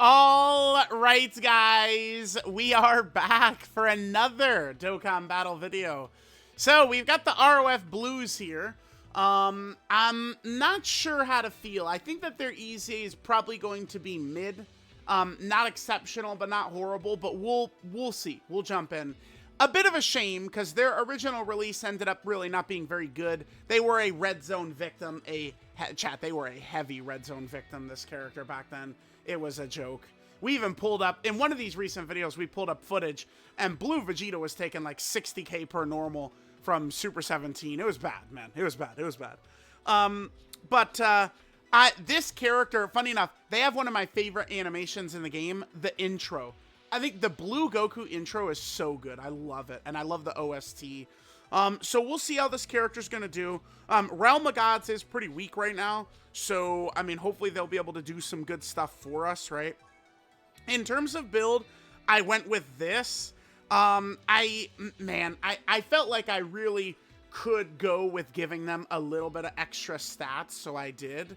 All right, guys, we are back for another Dokkan battle video. So we've got the ROF Blues here. I'm not sure how to feel. I think that their EZA is probably going to be mid. Not exceptional, but not horrible. But we'll see. We'll jump in. A bit of a shame because their original release ended up really not being very good. They were a red zone victim. They were a heavy red zone victim. This character back then. It was a joke. We even pulled up, in one of these recent videos, we pulled up footage, and Blue Vegeta was taking like 60k per normal from Super 17. It was bad, man. It was bad. It was bad. This character, funny enough, they have one of my favorite animations in the game, the intro. I think the Blue Goku intro is so good. I love it, and I love the OST. So we'll see how this character's going to do. Realm of Gods is pretty weak right now. So, I mean, hopefully they'll be able to do some good stuff for us, right? In terms of build, I went with this. I felt like I really could go with giving them a little bit of extra stats, so I did.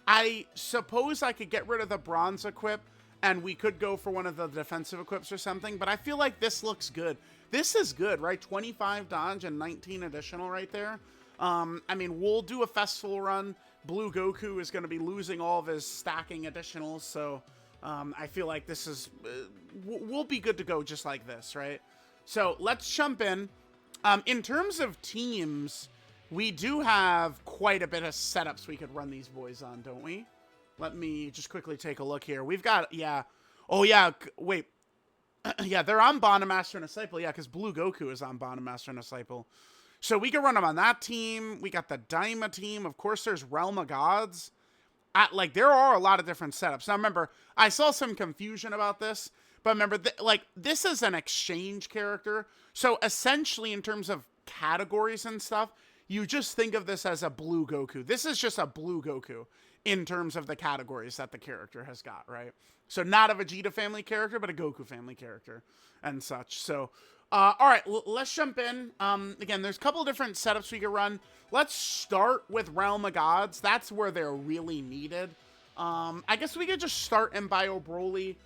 I suppose I could get rid of the bronze equip, and we could go for one of the defensive equips or something, but I feel like this looks good. This is good, right? 25 dodge and 19 additional right there. I mean, we'll do a festival run. Blue Goku is going to be losing all of his stacking additionals, so I feel like this is... we'll be good to go just like this, right? So let's jump in. In terms of teams, we do have quite a bit of setups we could run these boys on, don't we? Let me just quickly take a look here. We've got, yeah. Oh, yeah, wait. Yeah, they're on Bond Master and Disciple. Yeah, because Blue Goku is on Bond Master and Disciple. So we can run them on that team. We got the Daima team. Of course, there's Realm of Gods. Like, there are a lot of different setups. Now, remember, I saw some confusion about this. But remember, this is an exchange character. So essentially, in terms of categories and stuff, you just think of this as a Blue Goku. This is just a Blue Goku in terms of the categories that the character has got, right? So not a Vegeta family character, but a Goku family character and such. So, all right, let's jump in. Again, there's a couple different setups we can run. Let's start with Realm of Gods. That's where they're really needed. I guess we could just start in Bio Broly.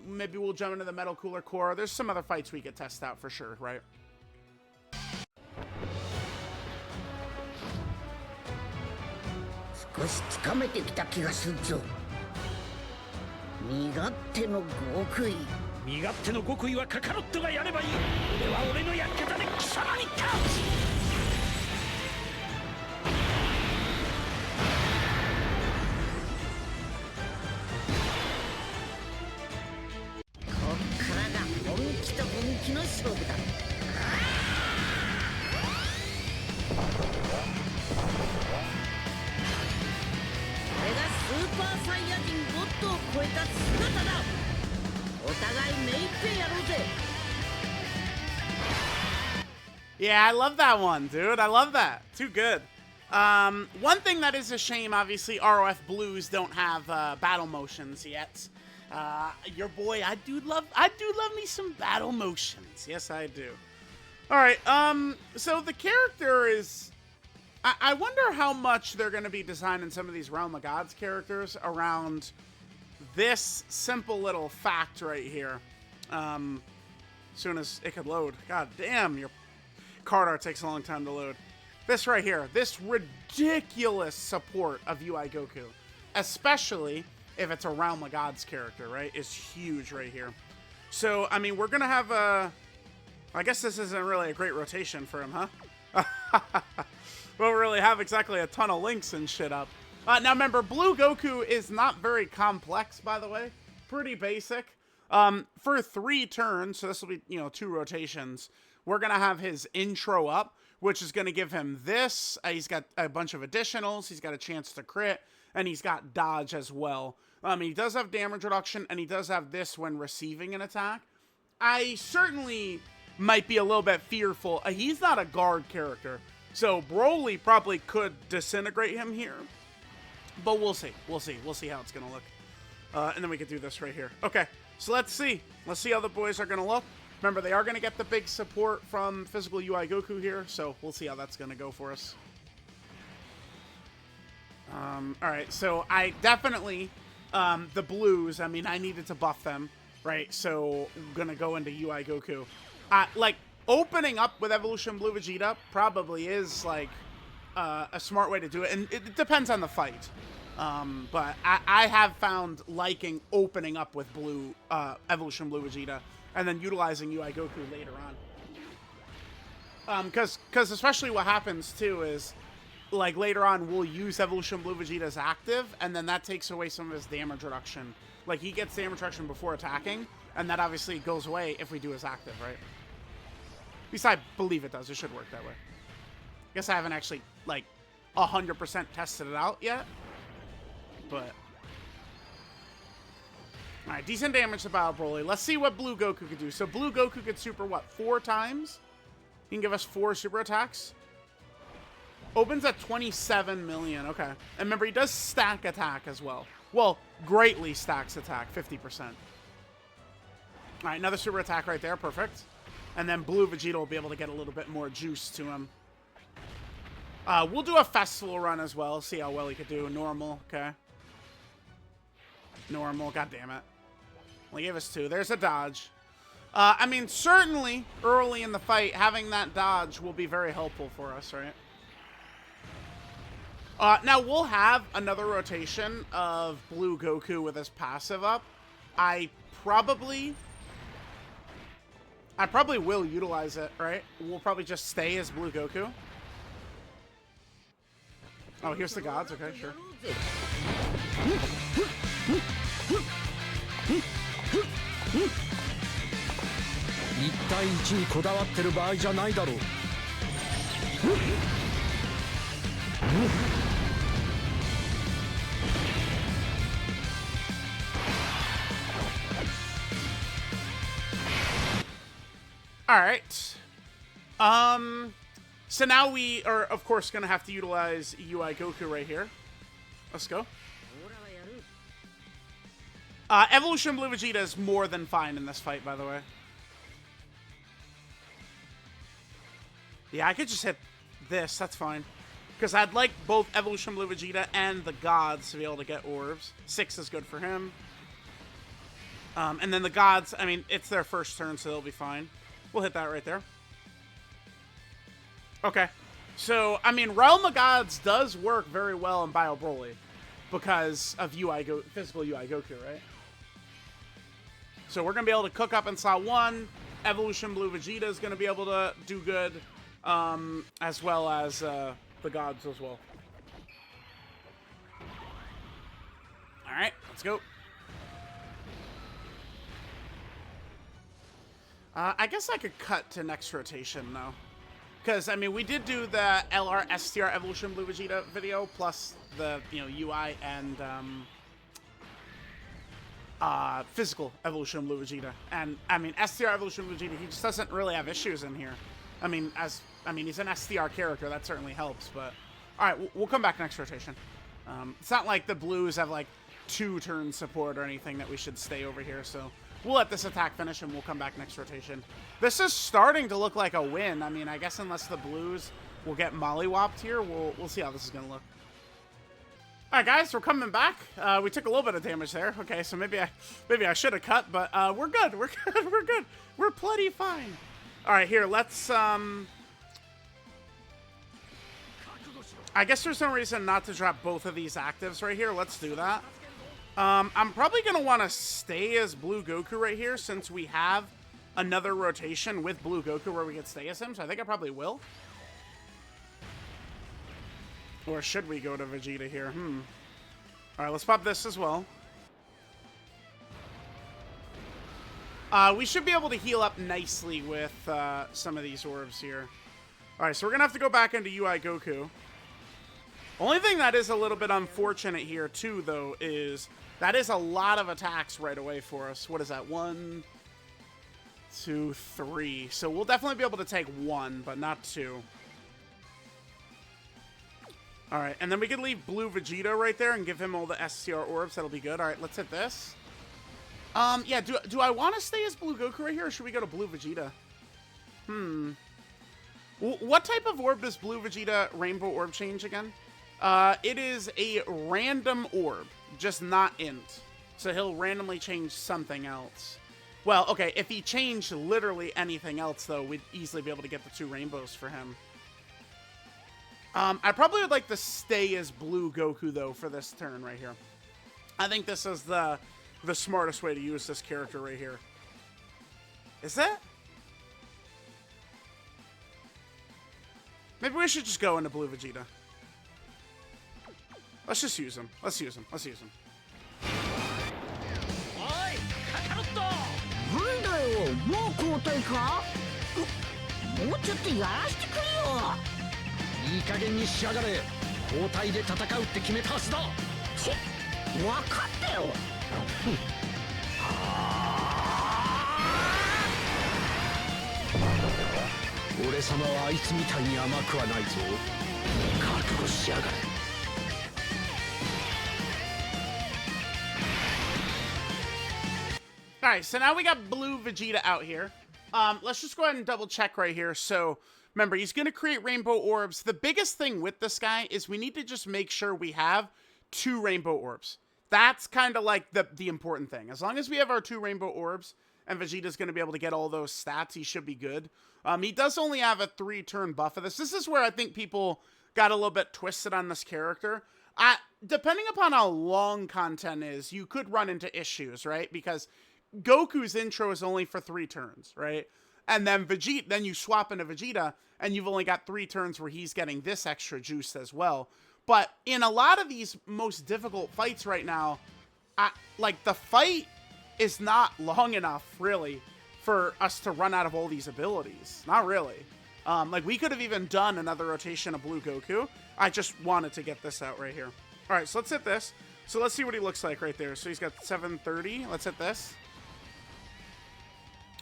Maybe we'll jump into the Metal Cooler Core. There's some other fights we could test out for sure, right? 少しつかめてきた気がするぞ。身勝手の極意。身勝手の極意はカカロットがやればいい。俺は俺のやり方で貴様に勝つ。こっからが本気と本気の勝負だ。これがスーパーサイヤ人ゴッドを超えた姿だ。お互い目いっぺいやろうぜ。 Yeah, I love that one, dude. I love that. Too good. One thing that is a shame, obviously, ROF Blues don't have battle motions yet. Your boy, I do love me some battle motions. Yes, I do. All right. So the character is. I wonder how much they're going to be designing some of these Realm of Gods characters around this simple little fact right here. As soon as it could load. God damn, your card art takes a long time to load. This right here, this ridiculous support of UI Goku, especially if it's a Realm of Gods character, right, is huge right here. So, I mean, we're going to have a... I guess this isn't really a great rotation for him, huh? We don't really have exactly a ton of links and shit up. Now, remember, Blue Goku is not very complex, by the way. Pretty basic. For 3 turns, so this will be, 2 rotations, we're going to have his intro up, which is going to give him this. He's got a bunch of additionals. He's got a chance to crit, and he's got dodge as well. He does have damage reduction, and he does have this when receiving an attack. I certainly might be a little bit fearful. He's not a guard character. So Broly probably could disintegrate him here. But we'll see. We'll see. We'll see how it's going to look. And then we could do this right here. Okay. So let's see. Let's see how the boys are going to look. Remember, they are going to get the big support from physical UI Goku here. So we'll see how that's going to go for us. All right. So I definitely the blues, I mean, I needed to buff them, right? So I'm gonna go into UI Goku. Like, opening up with Evolution Blue Vegeta probably is, like, a smart way to do it. And it depends on the fight. But I have found liking opening up with blue, Evolution Blue Vegeta, and then utilizing UI Goku later on. Because especially what happens, too, is, like, later on, we'll use Evolution Blue Vegeta as active, and then that takes away some of his damage reduction. Like, he gets damage reduction before attacking, and that obviously goes away if we do his active, right? At least I believe it does. It should work that way. I guess I haven't actually, like, 100% tested it out yet, but... Alright, decent damage to Bio Broly. Let's see what Blue Goku could do. So Blue Goku could super, what, 4 times? He can give us 4 super attacks. Opens at 27 million. Okay. And remember, he does stack attack as well. Well, greatly stacks attack. 50%. All right, another super attack right there. Perfect. And then Blue Vegeta will be able to get a little bit more juice to him. We'll do a festival run as well. See how well he could do. Normal. Okay. Normal. God damn it. Well, he gave us 2. There's a dodge. I mean, certainly early in the fight, having that dodge will be very helpful for us, right? Now, we'll have another rotation of Blue Goku with his passive up. I probably will utilize it, right? We'll probably just stay as Blue Goku. Oh, here's the gods. Okay, sure. 1対1にこだわってる場合じゃないだろう。All right. So now we are, of course, going to have to utilize UI Goku right here. Let's go. Evolution Blue Vegeta is more than fine in this fight, by the way. Yeah, I could just hit this. That's fine. Because I'd like both Evolution Blue Vegeta and the gods to be able to get orbs. 6 is good for him. And then the gods, I mean, it's their first turn, so they'll be fine. We'll hit that right there. Okay. So, I mean, Realm of Gods does work very well in Bio Broly because of physical UI Goku, right? So we're going to be able to cook up in slot 1. Evolution Blue Vegeta is going to be able to do good, as well as the gods as well. All right, let's go. I guess I could cut to next rotation, though. Because, I mean, we did do the LR STR Evolution Blue Vegeta video, plus the, you know, UI and physical Evolution Blue Vegeta. And, I mean, STR Evolution Blue Vegeta, he just doesn't really have issues in here. I mean, he's an STR character, that certainly helps, but... Alright, we'll come back next rotation. It's not like the blues have, like, 2-turn support or anything that we should stay over here, so... We'll let this attack finish and we'll come back next rotation. This is starting to look like a win. I mean, I guess unless the blues will get mollywopped here, we'll see how this is going to look. All right, guys, we're coming back. We took a little bit of damage there. Okay, so maybe I should have cut, but we're good. We're good. We're good. We're plenty fine. All right, here, let's... I guess there's no reason not to drop both of these actives right here. Let's do that. I'm probably going to want to stay as Blue Goku right here since we have another rotation with Blue Goku where we can stay as him, so I think I probably will. Or should we go to Vegeta here? Alright, let's pop this as well. We should be able to heal up nicely with some of these orbs here. Alright, so we're going to have to go back into UI Goku. Only thing that is a little bit unfortunate here, too, though, is that is a lot of attacks right away for us. What is that? 1, 2, 3. So we'll definitely be able to take 1, but not 2. All right, and then we can leave Blue Vegeta right there and give him all the SCR orbs. That'll be good. All right, let's hit this. Yeah, do I want to stay as Blue Goku right here, or should we go to Blue Vegeta? What type of orb does Blue Vegeta Rainbow Orb change again? It is a random orb. just not int. So he'll randomly change something else. Well, okay, if he changed literally anything else, though, we'd easily be able to get the 2 rainbows for him. I probably would like to stay as blue Goku, though, for this turn right here. I think this is the smartest way to use this character right here. Is it? Maybe we should just go into blue Vegeta. Let's just use him. Let's use him. Let's use him. おいカカロット。なんだよ、もう交代か？もうちょっとやらしてくれよ。いい加減にしやがれ。交代で戦うって決めたはずだ。ち、分かったよ。俺様はあいつみたいに甘くはないぞ。覚悟しやがれ。Alright, so now we got blue Vegeta out here. Let's just go ahead and double check right here. So, remember, he's going to create rainbow orbs. The biggest thing with this guy is we need to just make sure we have 2 rainbow orbs. That's kind of like the important thing. As long as we have our 2 rainbow orbs and Vegeta's going to be able to get all those stats, he should be good. He does only have a 3-turn buff of this. This is where I think people got a little bit twisted on this character. Depending upon how long content is, you could run into issues, right? Because Goku's intro is only for 3 turns, right? And then then you swap into Vegeta, and you've only got 3 turns where he's getting this extra juice as well. But in a lot of these most difficult fights right now, like, the fight is not long enough, really, for us to run out of all these abilities. Not really. Like, we could have even done another rotation of Blue Goku. I just wanted to get this out right here. All right, so let's hit this. So let's see what he looks like right there. So he's got 730. Let's hit this.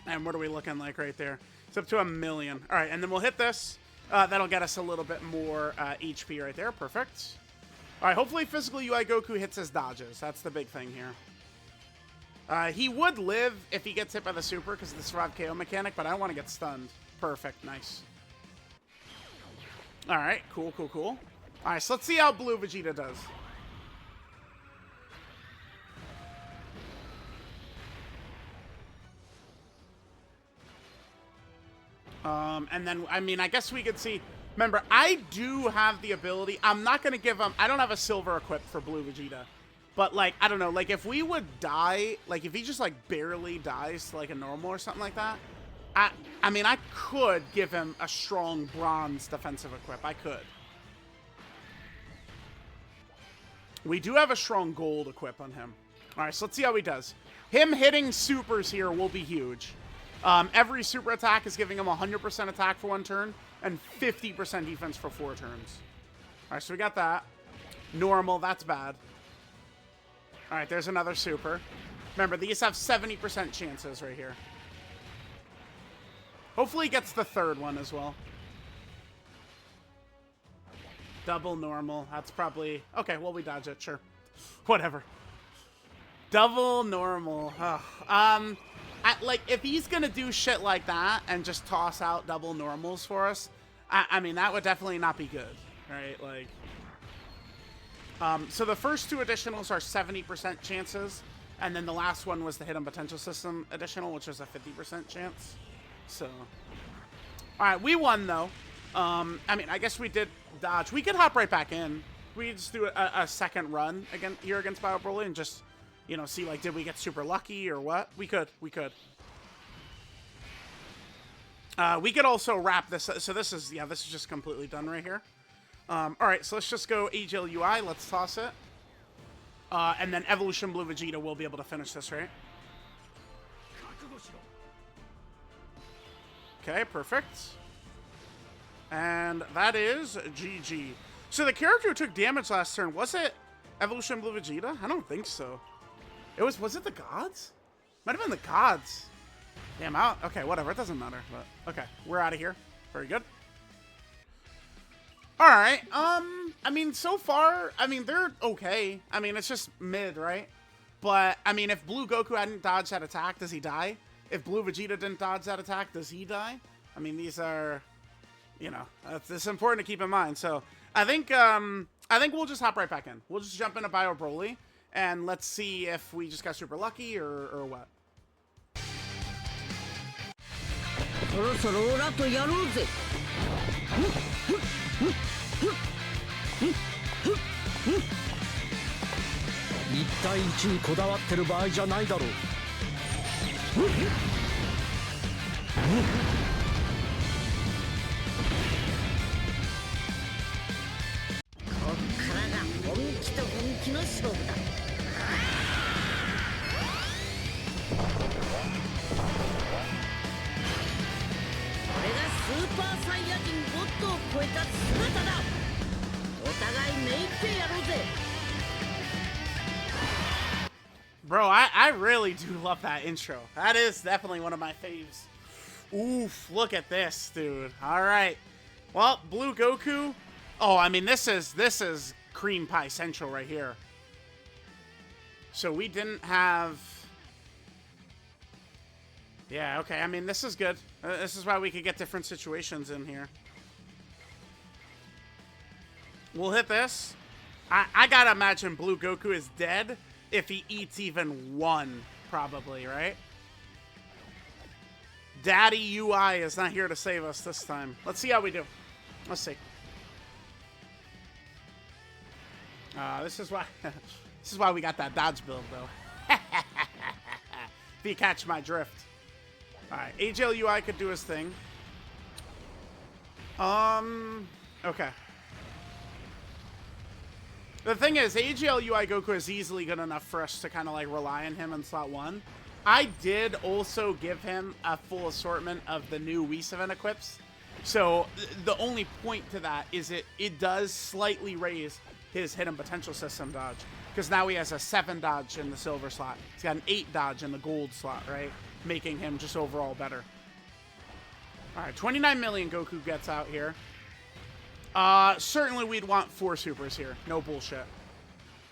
And what are we looking like right there? It's up to 1 million. All right, and then we'll hit this. That'll get us a little bit more HP right there. Perfect. All right, hopefully Physical UI Goku hits his dodges. That's the big thing here. He would live if he gets hit by the super because of the survive KO mechanic, but I don't want to get stunned. Perfect. Nice. All right, cool, cool, cool. All right, so let's see how Blue Vegeta does. And then, I mean, I guess we could see... Remember, I do have the ability... I'm not going to give him... I don't have a silver equipped for Blue Vegeta. But, like, I don't know. Like, if we would die... Like, if he just, like, barely dies to, like, a normal or something like that... I mean, I could give him a strong bronze defensive equip. I could. We do have a strong gold equip on him. All right, so let's see how he does. Him hitting supers here will be huge. Every super attack is giving him 100% attack for 1 turn and 50% defense for 4 turns. All right, so we got that. Normal, that's bad. All right, there's another super. Remember, these have 70% chances right here. Hopefully he gets the 3rd one as well. Double normal. That's probably... Okay, well, we dodge it. Sure. Whatever. Double normal. Like, if he's going to do shit like that and just toss out double normals for us, I mean, that would definitely not be good. Right? Like... so the first 2 additionals are 70% chances, and then the last one was the Hidden Potential System additional, which was a 50% chance. So, all right, we won though. I mean, I guess we did dodge. We could hop right back in. We just do a second run again here against Bio Broly and just, you know, see like, did we get super lucky or what? We could. We could also wrap this. So this is, yeah, this is just completely done right here. All right, so let's just go AGL UI. Let's toss it. And then Evolution Blue Vegeta will be able to finish this, right? Okay, perfect. And that is GG. So the character who took damage last turn, was it Evolution Blue Vegeta? I don't think so. Was it the gods? Might have been the gods. Damn, out. Okay, whatever. It doesn't matter. But okay, we're out of here. Very good. All right. I mean, so far, I mean, they're okay. I mean, it's just mid, right? But I mean, if Blue Goku hadn't dodged that attack, does he die? If Blue Vegeta didn't dodge that attack, does he die? I mean, these are, you know, it's important to keep in mind. So I think we'll just hop right back in. We'll just jump into Bio Broly, and let's see if we just got super lucky or what. そろそろオラとやろうぜ。1対1にこだわってる場合じゃないだろう。こっからが本気と本気の勝負だ。これがスーパーサイヤ人ゴッドを超えた姿だ。お互い目いっぺいやろうぜ。 Bro, I really do love that intro. That is definitely one of my faves. Oof, look at this, dude. All right. Well, Blue Goku. Oh, I mean, this is cream pie central right here. So we didn't have... Yeah, okay. I mean, this is good. This is why we could get different situations in here. We'll hit this. I gotta imagine Blue Goku is dead if he eats even one, probably, right? Daddy UI is not here to save us this time. Let's see how we do. Let's see. This is why this is why we got that dodge build, though. If you catch my drift. Alright, AGL UI could do his thing. Okay. The thing is, AGL UI Goku is easily good enough for us to kind of like rely on him in slot 1. I did also give him a full assortment of the new Whis event equips. So the only point to that is it does slightly raise his hidden potential system dodge. Because now he has a 7 dodge in the silver slot. He's got an 8 dodge in the gold slot, right? Making him just overall better. Alright, 29 million Goku gets out here. Certainly we'd want 4 supers here. No bullshit.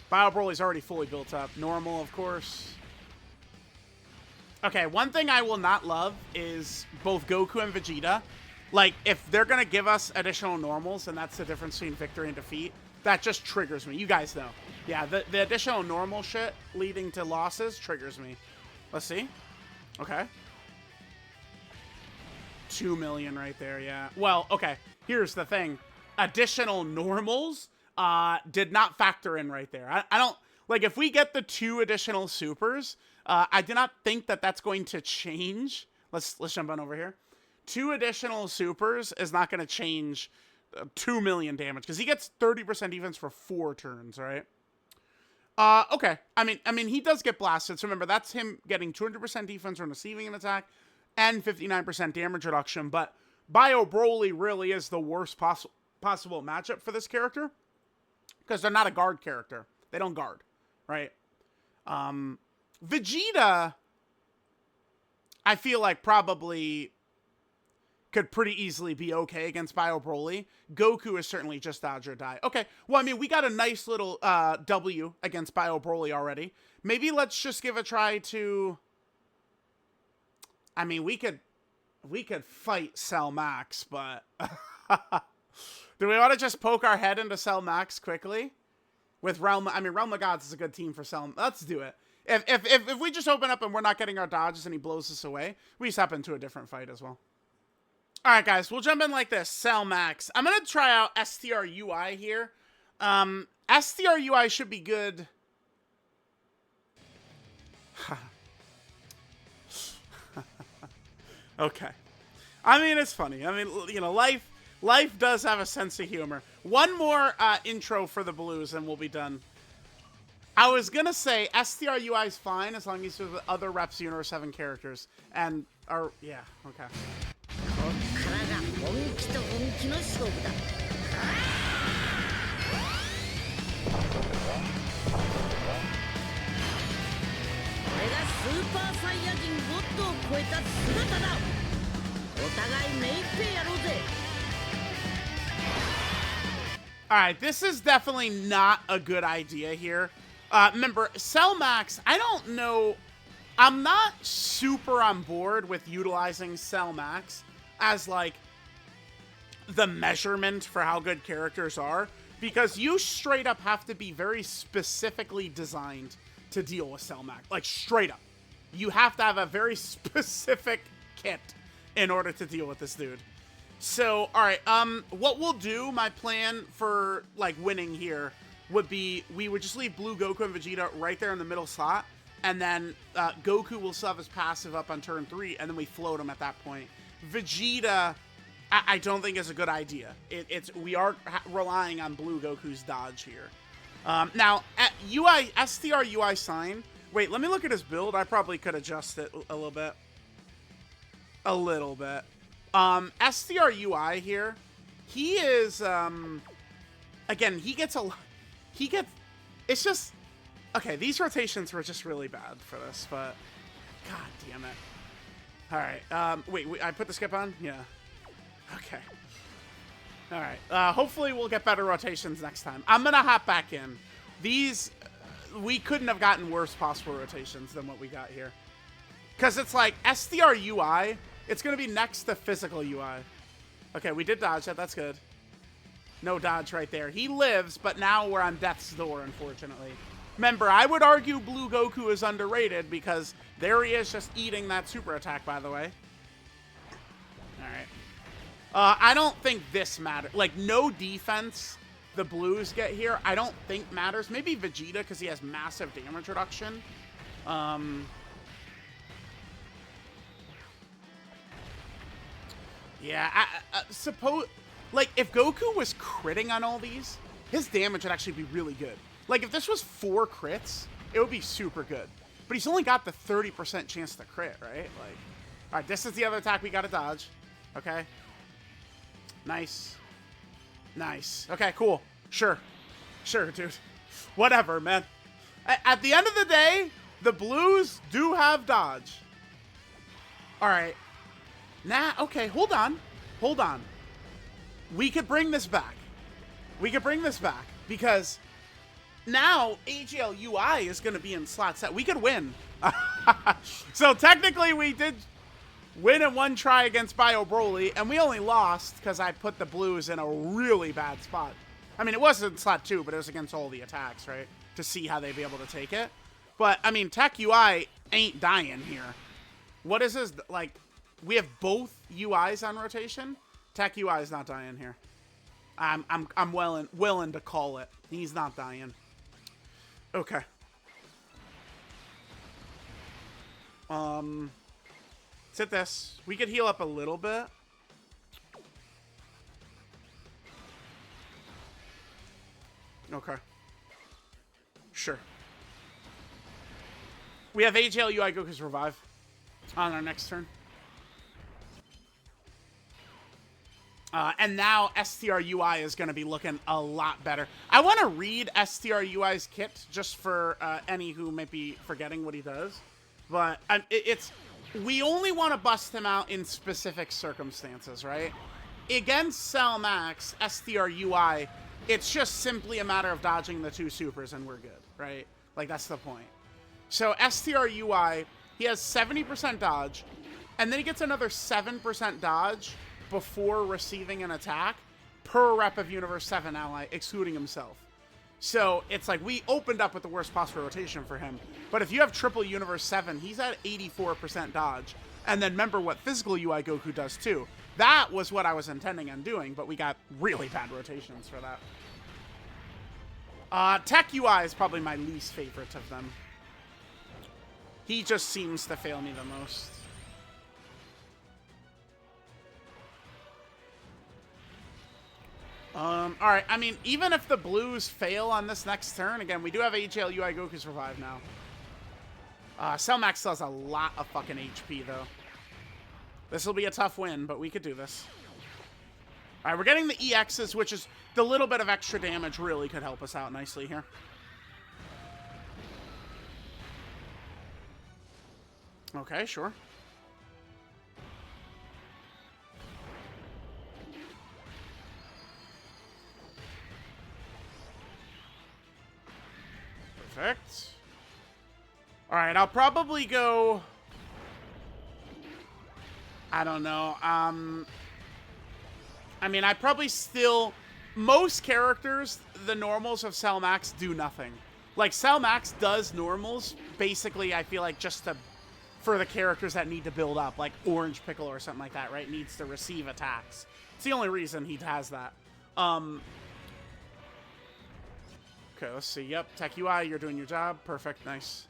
Bio Broly's already fully built up. Normal, of course. Okay, one thing I will not love is both Goku and Vegeta. Like, if they're gonna give us additional normals, and that's the difference between victory and defeat, that just triggers me. You guys know. Yeah, the additional normal shit leading to losses triggers me. Let's see. Okay. 2 million right there, yeah. Well, okay. Here's the thing. Additional normals did not factor in right there. I don't... Like, if we get the 2 additional supers, I do not think that that's going to change. Let's jump on over here. 2 additional supers is not going to change 2 million damage, because he gets 30% defense for 4 turns, right? Okay. I mean, he does get blasted. So remember, that's him getting 200% defense when receiving an attack and 59% damage reduction. But Bio Broly really is the worst possible matchup for this character, because they're not a guard character. They don't guard, right? Vegeta, I feel like probably could pretty easily be okay against Bio Broly. Goku is certainly just dodge or die. Okay, well, I mean, we got a nice little W against Bio Broly already. Maybe let's just give a try to... I mean, we could fight Cell Max, but... Do we want to just poke our head into Cell Max quickly? With Realm... I mean, Realm of Gods is a good team for Cell... Let's do it. If we just open up and we're not getting our dodges and he blows us away, we just hop into a different fight as well. Alright, guys, we'll jump in like this. Cell Max. I'm going to try out STR UI here. STR UI should be good. Okay. I mean, it's funny. I mean, you know, life does have a sense of humor. One more intro for the Blues and we'll be done. I was going to say STR UI is fine as long as there's other Reps Universe 7 characters. And, yeah, okay. こっからが本気と本気の勝負だ。これがスーパーサイヤ人ゴッドを超えた姿だ。お互い目いっぺいやろうぜ。Alright, this is definitely not a good idea here. Remember, Cell Max, I don't know... I'm not super on board with utilizing Cell Max as, like, the measurement for how good characters are. Because you straight up have to be very specifically designed to deal with Cell Max. Like, straight up. You have to have a very specific kit in order to deal with this dude. So, alright, what we'll do, my plan for, like, winning here would be, we would just leave Blue Goku and Vegeta right there in the middle slot, and then Goku will still have his passive up on turn 3, and then we float him at that point. Vegeta, I don't think is a good idea. We are relying on Blue Goku's dodge here. Now, at STR UI sign, wait, let me look at his build. I probably could adjust it a little bit. A little bit. STR UI here, he is, again, it's just, okay, these rotations were just really bad for this, but, god damn it. Alright, wait, I put the skip on? Yeah. Okay. Alright, hopefully we'll get better rotations next time. I'm gonna hop back in. These, we couldn't have gotten worse possible rotations than what we got here. Because it's like, STR UI, it's going to be next to physical UI. Okay, we did dodge that. That's good. No dodge right there. He lives, but now we're on death's door, unfortunately. Remember, I would argue Blue Goku is underrated because there he is just eating that super attack, by the way. Alright. I don't think this matters. Like, no defense the Blues get here, I don't think matters. Maybe Vegeta, because he has massive damage reduction. Yeah, suppose, like, if Goku was critting on all these, his damage would actually be really good. Like, if this was 4 crits, it would be super good. But he's only got the 30% chance to crit, right? Like, all right, this is the other attack we got to dodge. Okay. Nice. Nice. Okay, cool. Sure. Sure, dude. Whatever, man. At the end of the day, the Blues do have dodge. All right. Nah, okay, hold on. Hold on. We could bring this back. We could bring this back because now AGL UI is going to be in slot set. We could win. So technically we did win in one try against Bio Broly, and we only lost because I put the Blues in a really bad spot. I mean, it wasn't slot 2, but it was against all the attacks, right? To see how they'd be able to take it. But, I mean, Tech UI ain't dying here. What is this, like... We have both UIs on rotation. Tech UI is not dying here. I'm willing to call it. He's not dying. Okay. Let's hit this. We could heal up a little bit. Okay. Sure. We have AGL UI Goku's Revive on our next turn. And now STR UI is going to be looking a lot better. I want to read STR UI's kit just for any who might be forgetting what he does. But we only want to bust him out in specific circumstances, right? Against Cell Max, STR UI, it's just simply a matter of dodging the 2 supers and we're good, right? Like, that's the point. So STR UI, he has 70% dodge, and then he gets another 7% dodge before receiving an attack per rep of Universe 7 ally, excluding himself. So it's like we opened up with the worst possible rotation for him. But if you have triple Universe 7, he's at 84% dodge. And then remember what physical UI Goku does too. That was what I was intending on doing, but we got really bad rotations for that. Tech UI is probably my least favorite of them. He just seems to fail me the most. Alright, I mean, even if the Blues fail on this next turn, again, we do have AGL UI Goku's Revive now. Cell Max still has a lot of fucking HP, though. This will be a tough win, but we could do this. Alright, we're getting the EXs, which is the little bit of extra damage really could help us out nicely here. Okay, sure. Perfect. Alright, I'll probably go... I don't know. I mean, I probably still most characters, the normals of Cell Max do nothing. Like, Cell Max does normals, basically, I feel like, just to, for the characters that need to build up, like Orange Piccolo or something like that, right? Needs to receive attacks. It's the only reason he has that. Okay, let's see. Yep, Tech UI, you're doing your job. Perfect, nice.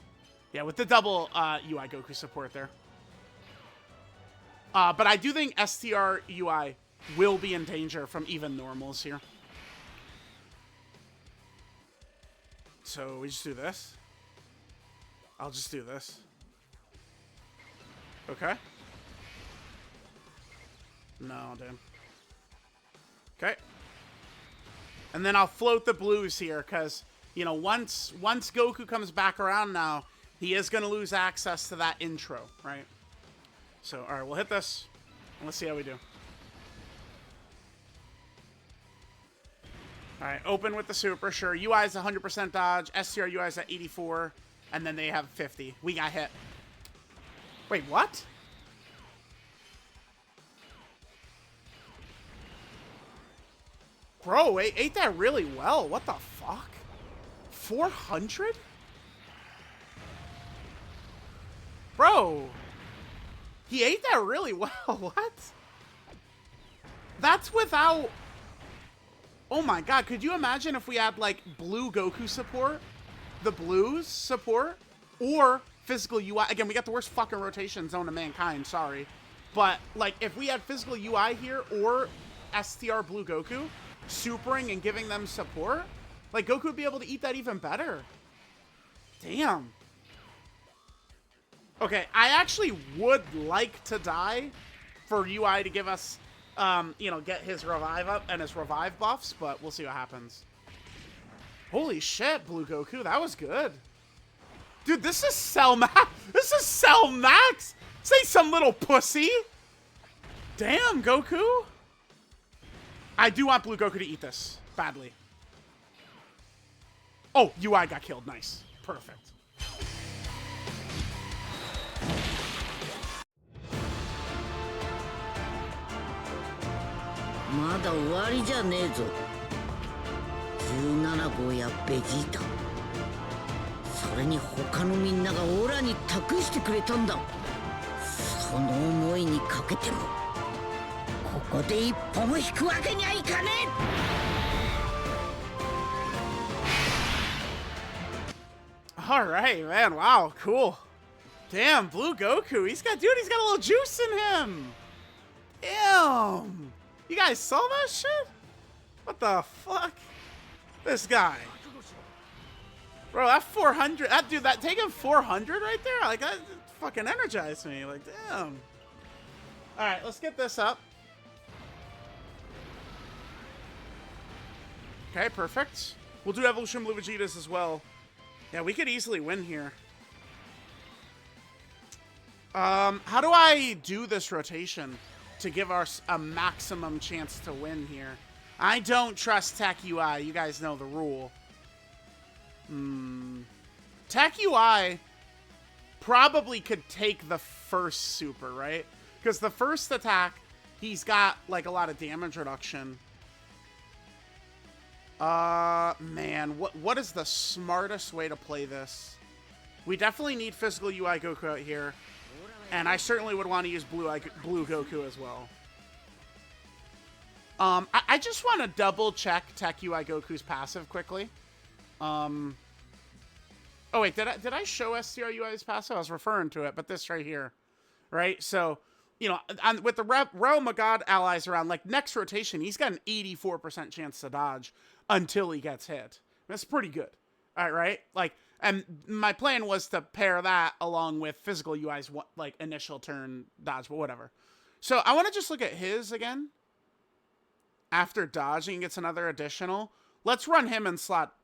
Yeah, with the double UI Goku support there. But I do think STR UI will be in danger from even normals here. So we just do this. I'll just do this. Okay. No, damn. Okay. And then I'll float the blues here, because, you know, once Goku comes back around now, he is going to lose access to that intro, right? So, all right, we'll hit this. And let's see how we do. All right, open with the super, sure. UI is 100% dodge. STR UI is at 84. And then they have 50. We got hit. Wait, what? Bro, ate that really well. What the fuck? 400? Bro. He ate that really well. What? That's without... Oh my god, could you imagine if we had, like, blue Goku support? The blues support? Or physical UI? Again, we got the worst fucking rotation zone of mankind, sorry. But, like, if we had physical UI here or STR blue Goku supering and giving them support, like, Goku would be able to eat that even better. Damn. Okay, I actually would like to die for UI to give us, you know, get his revive up and his revive buffs, but we'll see what happens. Holy shit, Blue Goku, that was good. Dude, this is Cell Max. This is Cell Max. Say some little pussy. Damn, Goku. I do want Blue Goku to eat this badly. Oh, UI got killed. Nice. Perfect.まだ終わりじゃねえぞ。17号やベジータ、それに他のみんながオラに託してくれたんだ。その思いにかけてもここで一歩も引くわけにはいかねえ。All right, man. Wow, cool. Damn, Blue Goku. He's got a little juice in him. Damn. You guys saw that shit? What the fuck? This guy. Bro, that 400, that taking 400 right there, like, that fucking energized me. Like, damn. All right, let's get this up. Okay, perfect. We'll do Evolution Blue Vegetas as well. Yeah, we could easily win here. How do I do this rotation to give us a maximum chance to win here? I don't trust Tech UI. You guys know the rule. Tech UI probably could take the first super, right? Because the first attack, he's got, like, a lot of damage reduction. Man, what is the smartest way to play this? We definitely need physical UI Goku out here. And I certainly would want to use blue Goku as well. I just want to double check Tech UI Goku's passive quickly. Oh wait, did I show STR UI's passive? I was referring to it, but this right here, right? So, you know, with the Realm of God allies around, like, next rotation, he's got an 84% chance to dodge until he gets hit. That's pretty good. All right? Like, and my plan was to pair that along with physical UI's, like, initial turn dodge, but whatever. So I want to just look at his again. After dodging, he gets another additional. Let's run him in slot.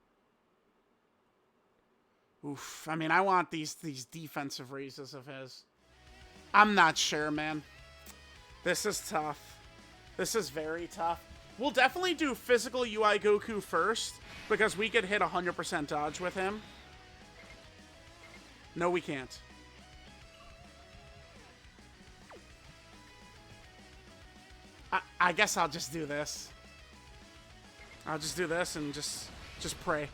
Oof. I mean, I want these defensive raises of his. I'm not sure, man. This is tough. This is very tough. We'll definitely do physical UI Goku first, because we could hit 100% dodge with him. No, we can't. I guess I'll just do this. I'll just do this and just pray.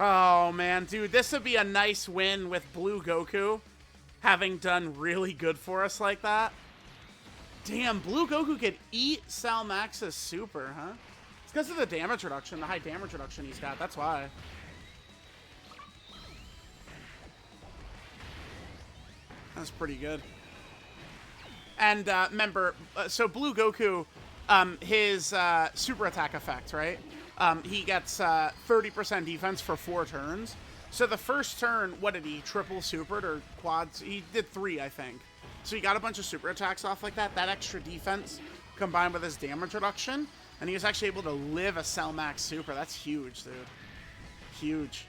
Oh, man. Dude, this would be a nice win with Blue Goku having done really good for us like that. Damn, Blue Goku could eat Cell Max's super, huh? It's because of the damage reduction, the high damage reduction he's got. That's why. That's pretty good. And remember, so Blue Goku, his super attack effect, right? He gets 30% defense for 4 turns. So the first turn, what did he? Triple supered or quads? He did 3, I think. So he got a bunch of super attacks off like that. That extra defense combined with his damage reduction. And he was actually able to live a Cell Max super. That's huge, dude. Huge.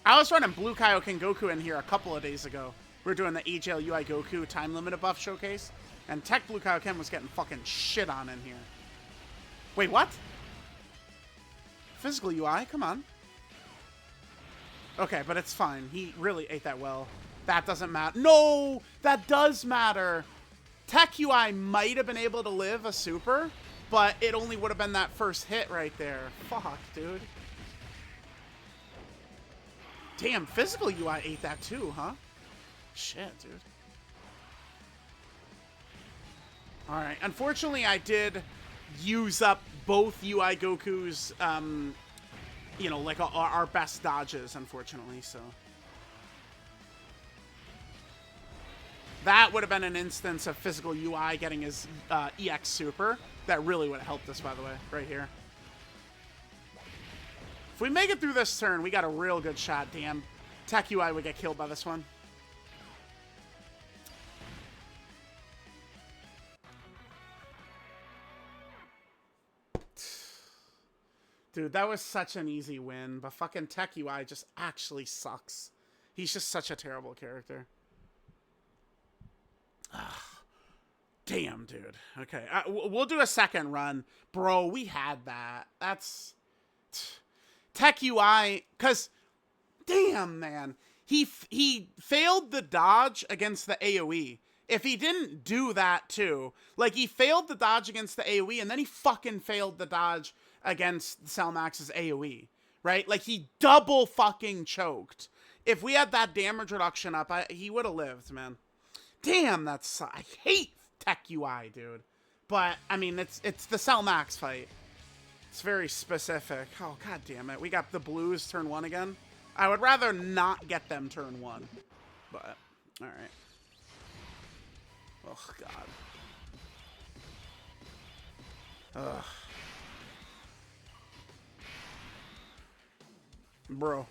I was running Blue Kaioken Goku in here a couple of days ago. We were doing the AGL UI Goku time limited buff showcase. And Tech Blue Kaioken was getting fucking shit on in here. Wait, what? Physical UI? Come on. Okay, but it's fine. He really ate that well. That doesn't matter. No! That does matter. Tech UI might have been able to live a super, but it only would have been that first hit right there. Fuck, dude. Damn, Physical UI ate that too, huh? Shit, dude. Alright, unfortunately I did use up both UI Goku's, you know, like our best dodges, unfortunately, so. That would have been an instance of Physical UI getting his EX super. That really would have helped us, by the way, right here. If we make it through this turn, we got a real good shot. Damn, Tech UI would get killed by this one. Dude, that was such an easy win, but fucking Tech UI just actually sucks. He's just such a terrible character. Damn, dude. Okay, we'll do a second run. Bro, we had that. That's... Tech UI, because... Damn, man. He failed the dodge against the AoE. If he didn't do that, too... Like, he failed the dodge against the AoE, and then he fucking failed the dodge against Cell Max's AoE. Right? Like, he double fucking choked. If we had that damage reduction up, he would have lived, man. Damn, that's... I hate Tech UI, dude. But, I mean, it's the Cell Max fight. It's very specific. Oh, god damn it. We got the blues turn 1 again. I would rather not get them turn 1. But, alright. Oh, god. Ugh. Bro.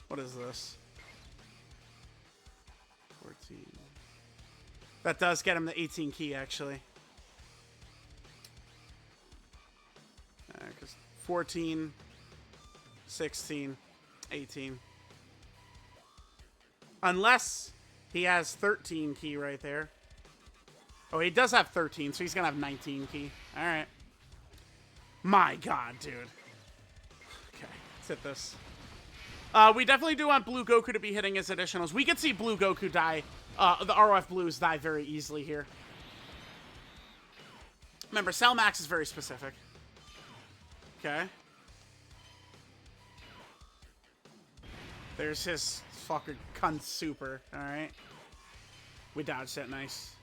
What is this? 14. That does get him the 18 key, actually. Because 14, 16, 18. Unless he has 13 key right there. Oh, he does have 13, so he's going to have 19 key. All right. My god, dude. Okay, let's hit this. We definitely do want Blue Goku to be hitting his additionals. We could see Blue Goku die. The ROF Blues die very easily here. Remember, Cell Max is very specific. Okay. There's his fucking cunt super. Alright. We dodged it. Nice.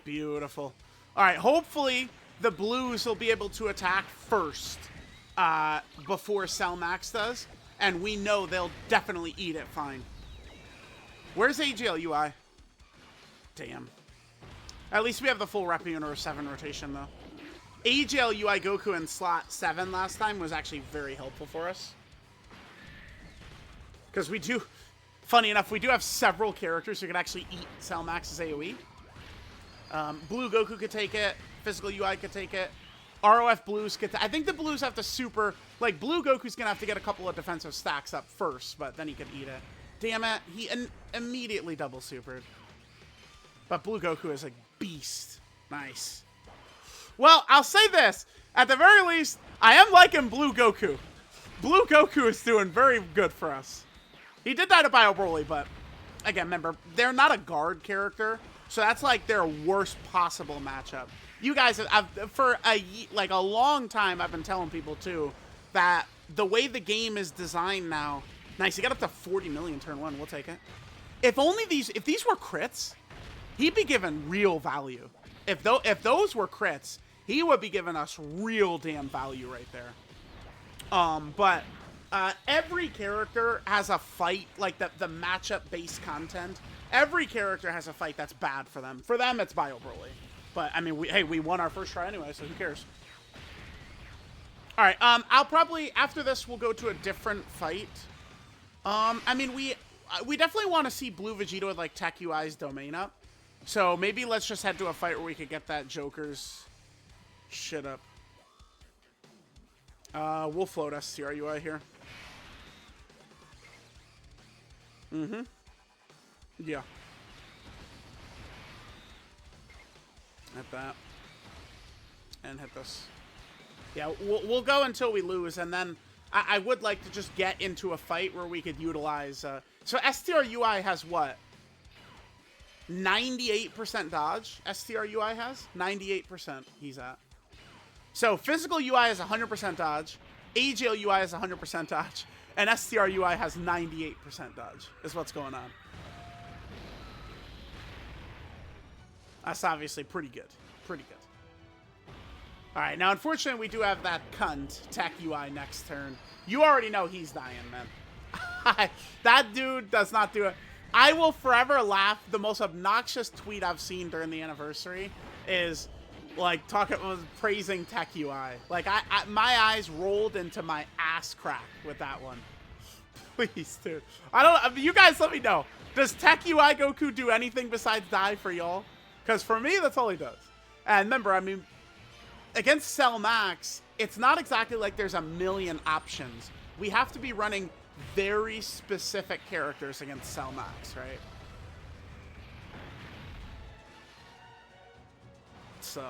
Beautiful. Alright, hopefully the Blues will be able to attack first before Cell Max does. And we know they'll definitely eat it fine. Where's AGL UI? Damn. At least we have the full Rep Universe 7 rotation, though. AGL UI Goku in slot 7 last time was actually very helpful for us. Because we do, funny enough, we do have several characters who can actually eat Cell Max's AoE. Blue Goku could take it. Physical UI could take it. ROF Blues could... I think the Blues have to super... Like, Blue Goku's going to have to get a couple of defensive stacks up first, but then he could eat it. Damn it. He immediately double supered. But Blue Goku is a beast. Nice. Well, I'll say this. At the very least, I am liking Blue Goku. Blue Goku is doing very good for us. He did die to Bio Broly, but... Again, remember, they're not a guard character, so that's like their worst possible matchup. you guys, for like a long time, I've been telling people too that the way the game is designed now, nice. He got up to 40 million turn one. We'll take it. If these were crits, he'd be given real value. If those were crits, he would be giving us real damn value right there. But every character has a fight, like the matchup-based content. Every character has a fight that's bad for them. For them, it's Bio Broly. But, I mean, we won our first try anyway, so who cares? Alright, I'll probably, after this, we'll go to a different fight. I mean, we definitely want to see Blue Vegeta with, like, Tech UI's domain up. So, maybe let's just head to a fight where we could get that Joker's shit up. We'll float STR UI here. Mm-hmm. Yeah. Hit that. And hit this. Yeah, we'll go until we lose, and then I would like to just get into a fight where we could utilize... so STR UI has what? 98% dodge? STR UI has? 98% he's at. So physical UI is 100% dodge, AGL UI is 100% dodge, and STR UI has 98% dodge, is what's going on. That's obviously pretty good. Pretty good. Alright, now unfortunately we do have that cunt, Tech UI, next turn. You already know he's dying, man. That dude does not do it. I will forever laugh. The most obnoxious tweet I've seen during the anniversary is... like, praising Tech UI. Like, my eyes rolled into my ass crack with that one. Please, dude. I mean, you guys let me know. Does Tech UI Goku do anything besides die for y'all? Because for me, that's all he does. And remember, I mean, against Cell Max, it's not exactly like there's a million options. We have to be running very specific characters against Cell Max, right? So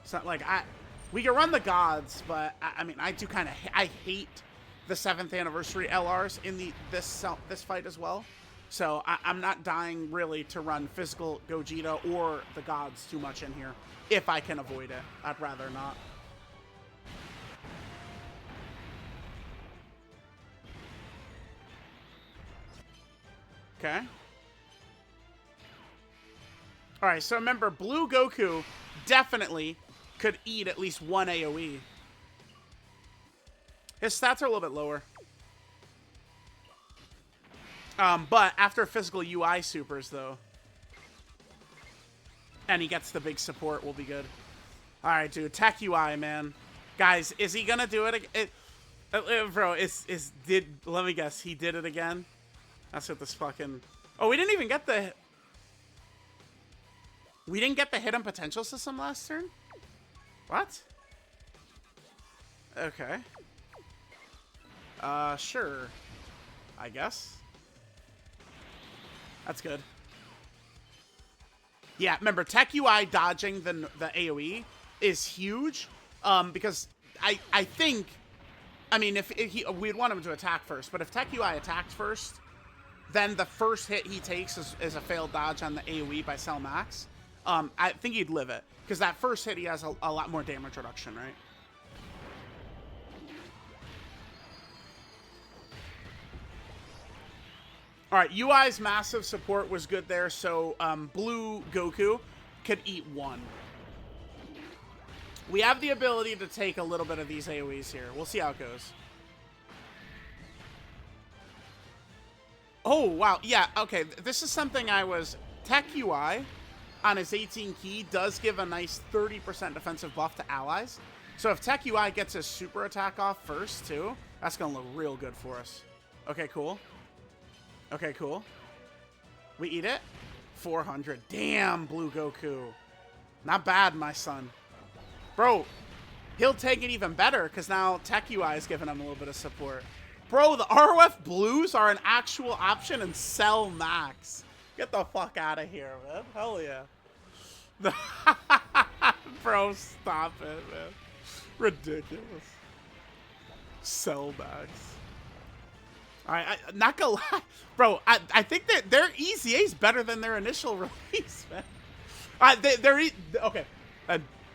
it's not like we can run the gods, but I mean, I do kind of I hate the 7th anniversary LRs in this fight as well. So I'm not dying really to run physical Gogeta or the gods too much in here if I can avoid it. I'd rather not. Okay. All right. So remember, Blue Goku definitely could eat at least one AoE. His stats are a little bit lower. But after physical UI supers, though, and he gets the big support, we'll be good. All right, dude. Tech UI, man. Guys, is he gonna do it? Bro, let me guess. He did it again? That's what this fucking... Oh, we didn't even get the... We didn't get the hidden potential system last turn? What? Okay. Sure. I guess. That's good. Yeah, remember, Tech UI dodging the AoE is huge. Because I think... I mean, if we'd want him to attack first, but if Tech UI attacks first, then the first hit he takes is a failed dodge on the AoE by Cell Max. I think he'd live it, because that first hit he has a lot more damage reduction, right? All right, UI's massive support was good there, so Blue Goku could eat one. We have the ability to take a little bit of these AoEs here. We'll see how it goes. Oh, wow. Yeah, okay. This is something Tech UI on his 18 key does give a nice 30% defensive buff to allies. So if Tech UI gets his super attack off first, too, that's going to look real good for us. Okay, cool. Okay, cool. We eat it? 400. Damn, Blue Goku. Not bad, my son. Bro, he'll take it even better, because now Tech UI is giving him a little bit of support. Bro, the ROF Blues are an actual option in Cell Max. Get the fuck out of here, man. Hell yeah. Bro, stop it, man. Ridiculous. Cell Max. Alright, not gonna lie. Bro, I think that their EZA is better than their initial release, man. Okay.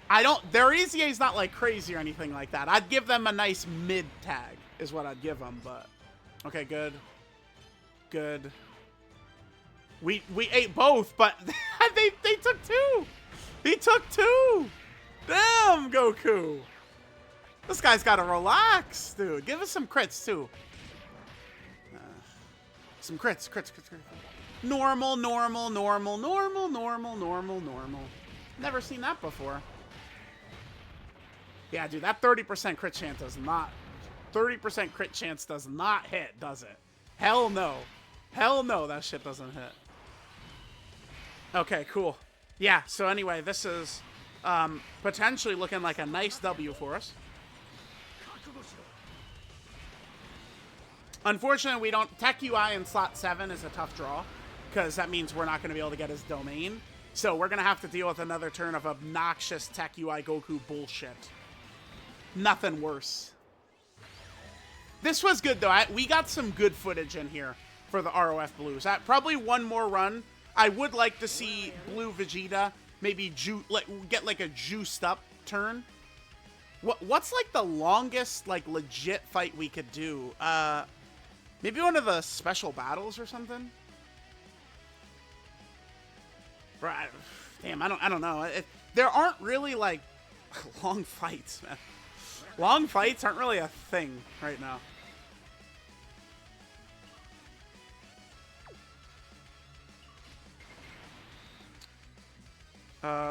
I don't, their EZA is not like crazy or anything like that. I'd give them a nice mid tag is what I'd give them, but okay, good. Good. We ate both, but they took 2. He took 2. Damn, Goku. This guy's got to relax, dude. Give us some crits too. Some crits. Normal. Never seen that before. Yeah, dude, that 30% crit chance does not... 30% crit chance does not hit, does it? Hell no. Hell no, that shit doesn't hit. Okay, cool. Yeah, so anyway, this is potentially looking like a nice W for us. Unfortunately, we don't... Tech UI in slot 7 is a tough draw, because that means we're not going to be able to get his domain. So we're going to have to deal with another turn of obnoxious Tech UI Goku bullshit. Nothing worse. This was good, though. We got some good footage in here for the ROF Blues. Probably one more run. I would like to see Blue Vegeta maybe get like a juiced up turn. What's like the longest like legit fight we could do? Maybe one of the special battles or something. Right. Damn, I don't know. There aren't really like long fights, man. Long fights aren't really a thing right now.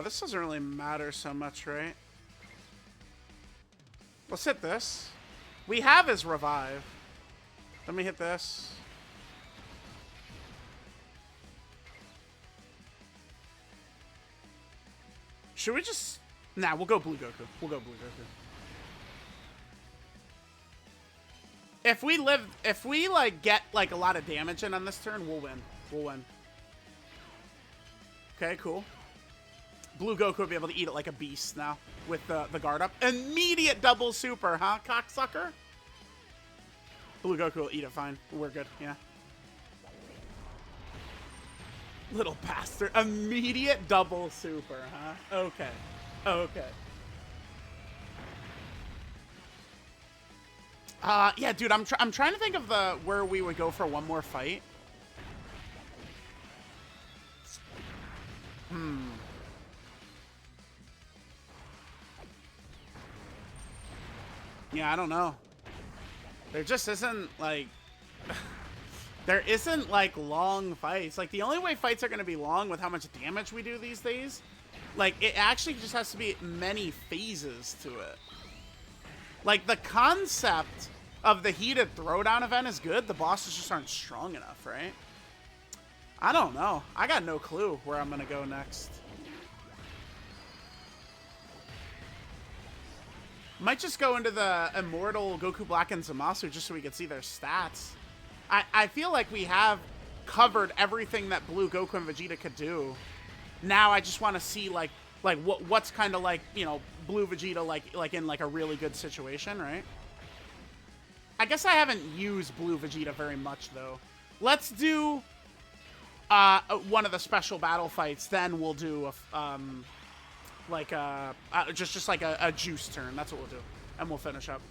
This doesn't really matter so much, right? Let's hit this. We have his revive. Let me hit this. Should we just... Nah, we'll go Blue Goku. We'll go Blue Goku. If we like get like a lot of damage in on this turn, we'll win. We'll win. Okay, cool. Blue Goku will be able to eat it like a beast now with the guard up. Immediate double super, huh, cocksucker? Blue Goku will eat it fine. We're good, yeah. Little bastard. Immediate double super, huh? Okay. Okay. Yeah, dude, I'm trying to think of where we would go for one more fight. Yeah, I don't know. There just isn't, like... there isn't, like, long fights. Like, the only way fights are going to be long with how much damage we do these days, like, it actually just has to be many phases to it. Like, the concept of the heated throwdown event is good. The bosses just aren't strong enough, right? I don't know. I got no clue where I'm going to go next. Might just go into the Immortal Goku Black and Zamasu just so we can see their stats. I feel like we have covered everything that Blue Goku and Vegeta could do. Now I just want to see like what's kind of like, you know, Blue Vegeta like in like a really good situation, right? I guess I haven't used Blue Vegeta very much though. Let's do one of the special battle fights, then we'll do a just like a juice turn. That's what we'll do, and we'll finish up.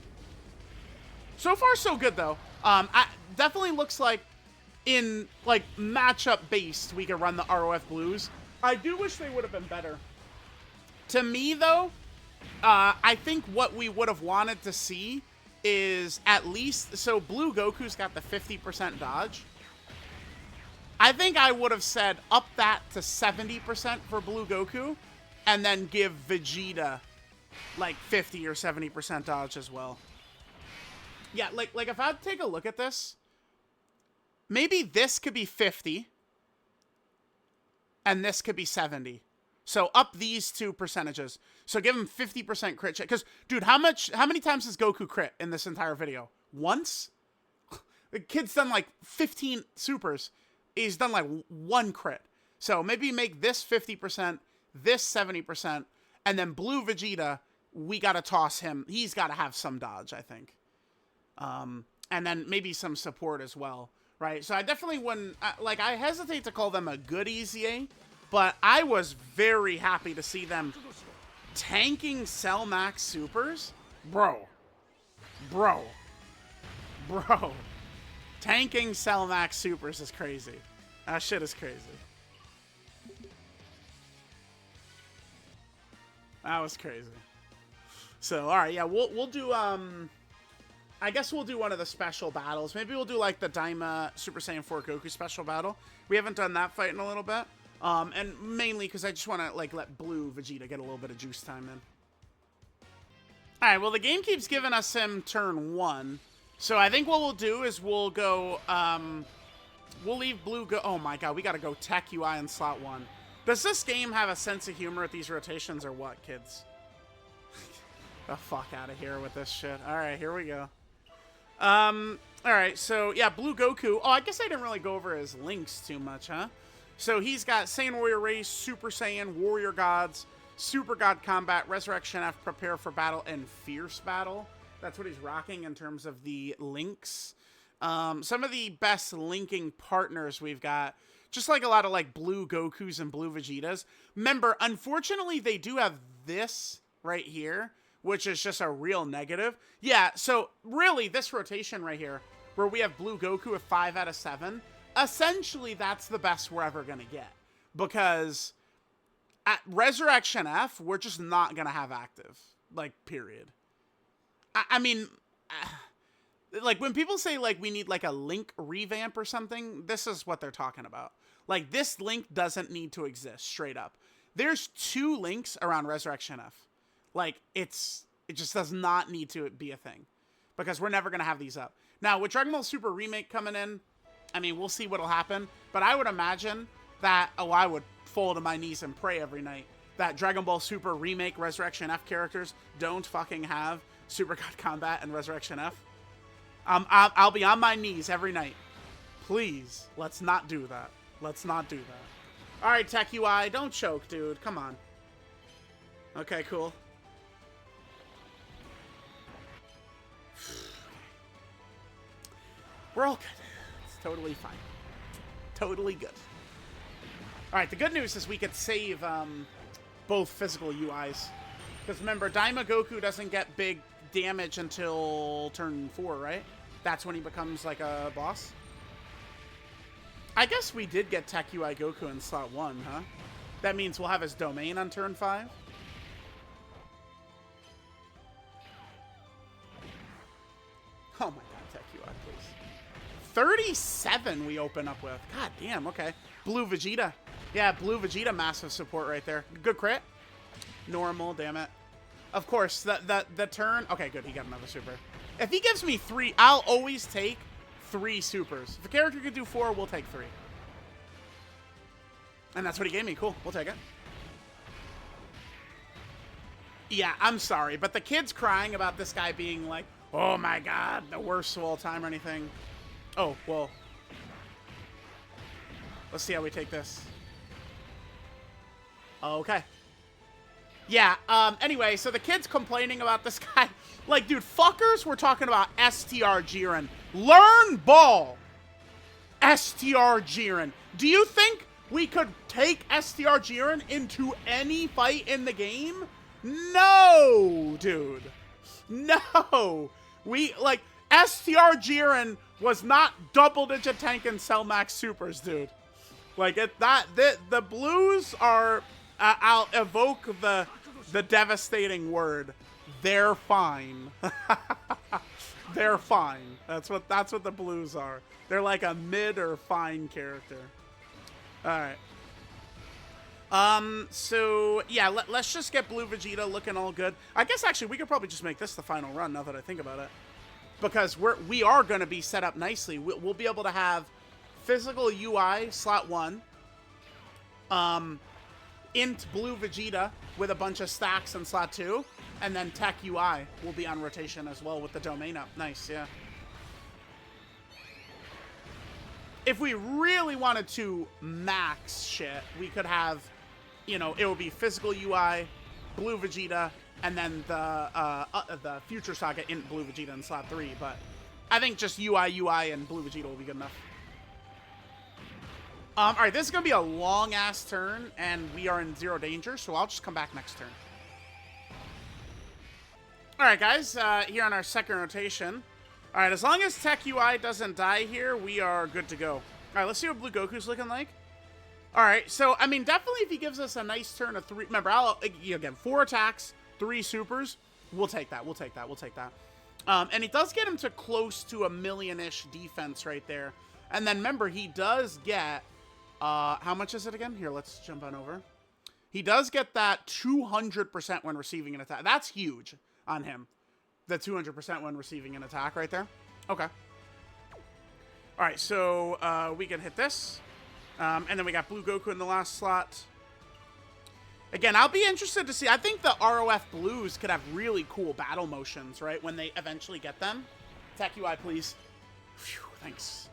So far, so good though. Definitely looks like in like matchup based, we could run the ROF Blues. I do wish they would have been better. To me though, I think what we would have wanted to see is at least, so Blue Goku's got the 50% dodge. I think I would have said up that to 70% for Blue Goku, and then give Vegeta like 50 or 70% dodge as well. Yeah, like if I take a look at this, maybe this could be 50 and this could be 70. So up these two percentages. So give him 50% crit check. Because, dude, how many times has Goku crit in this entire video? Once? The kid's done like 15 supers. He's done like one crit. So maybe make this 50%, this 70%, and then Blue Vegeta, we got to toss him. He's got to have some dodge, I think. And then maybe some support as well, right? So I definitely wouldn't, like, I hesitate to call them a good EZA, but I was very happy to see them Tanking Cell Max Supers? Bro. Tanking Cell Max Supers is crazy. That shit is crazy. That was crazy. So, alright, yeah, we'll do, I guess we'll do one of the special battles. Maybe we'll do, like, the Daima Super Saiyan 4 Goku special battle. We haven't done that fight in a little bit. And mainly because I just want to, like, let Blue Vegeta get a little bit of juice time in. Alright, well, the game keeps giving us him turn 1. So I think what we'll do is we'll go, we'll leave Blue go... Oh, my God, we got to go Tech UI in slot 1. Does this game have a sense of humor at these rotations or what, kids? The fuck out of here with this shit. Alright, here we go. Alright, so, yeah, Blue Goku. Oh, I guess I didn't really go over his links too much, huh? So he's got Saiyan Warrior Race, Super Saiyan, Warrior Gods, Super God Combat, Resurrection F, Prepare for Battle, and Fierce Battle. That's what he's rocking in terms of the links. Some of the best linking partners we've got, just like a lot of like Blue Gokus and Blue Vegetas. Remember, unfortunately, they do have this right here, which is just a real negative. Yeah, so really this rotation right here, where we have Blue Goku with 5 out of 7, essentially that's the best we're ever going to get. Because at Resurrection F, we're just not going to have active. Like, period. I mean, like when people say like we need like a link revamp or something, this is what they're talking about. Like this link doesn't need to exist, straight up. There's 2 links around Resurrection F. Like it just does not need to be a thing because we're never going to have these up. Now with Dragon Ball Super Remake coming in, I mean, we'll see what'll happen, but I would imagine that, I would fall to my knees and pray every night that Dragon Ball Super Remake Resurrection F characters don't fucking have Super God Combat and Resurrection F. I'll be on my knees every night. Please, let's not do that. Let's not do that. Alright, Tech UI, don't choke, dude. Come on. Okay, cool. We're all good. It's totally fine. Totally good. Alright, the good news is we could save both physical UIs. Because remember, Daima Goku doesn't get big damage until turn 4, right? That's when he becomes like a boss. I guess we did get Tech UI Goku in slot 1, huh? That means we'll have his domain on turn 5. Oh my god, Tech UI, please. 37 we open up with. God damn, okay. Blue Vegeta. Yeah, Blue Vegeta, massive support right there. Good crit. Normal, damn it. Of course, the turn... Okay, good, he got another super. If he gives me 3, I'll always take 3 supers. If a character could do 4, we'll take 3. And that's what he gave me. Cool, we'll take it. Yeah, I'm sorry, but the kid's crying about this guy being like, oh my god, the worst of all time or anything. Oh, well. Let's see how we take this. Okay. Yeah, anyway, so the kid's complaining about this guy. Like, dude, fuckers were talking about STR Jiren. Learn ball! STR Jiren. Do you think we could take STR Jiren into any fight in the game? No, dude. No. Like, STR Jiren was not double-digit tank and Cell Max Supers, dude. Like, the Blues are... I'll evoke the devastating word. They're fine. They're fine. That's what the Blues are. They're like a mid or fine character. All right. So yeah, let's just get Blue Vegeta looking all good. I guess actually we could probably just make this the final run now that I think about it, because we are going to be set up nicely. We'll be able to have physical UI slot 1. Int Blue Vegeta with a bunch of stacks in slot 2, and then Tech UI will be on rotation as well with the domain up. Nice, yeah. If we really wanted to max shit, we could have, you know, it would be physical UI, Blue Vegeta, and then the Future Saga Int Blue Vegeta in slot 3. But I think just UI, and Blue Vegeta will be good enough. Alright, this is going to be a long-ass turn, and we are in 0 danger, so I'll just come back next turn. All right, guys, here on our second rotation. All right, as long as Tech UI doesn't die here, we are good to go. All right, let's see what Blue Goku's looking like. All right, so, I mean, definitely if he gives us a nice turn of 3... Remember, again, 4 attacks, 3 supers. We'll take that. We'll take that. We'll take that. And he does get him to close to a million-ish defense right there. And then, remember, he does get... how much is it again? Here, let's jump on over. He does get that 200% when receiving an attack. That's huge on him. The 200% when receiving an attack right there. Okay. All right, so we can hit this. And then we got Blue Goku in the last slot. Again, I'll be interested to see. I think the ROF Blues could have really cool battle motions, right? When they eventually get them. Tech UI, please. Phew, thanks.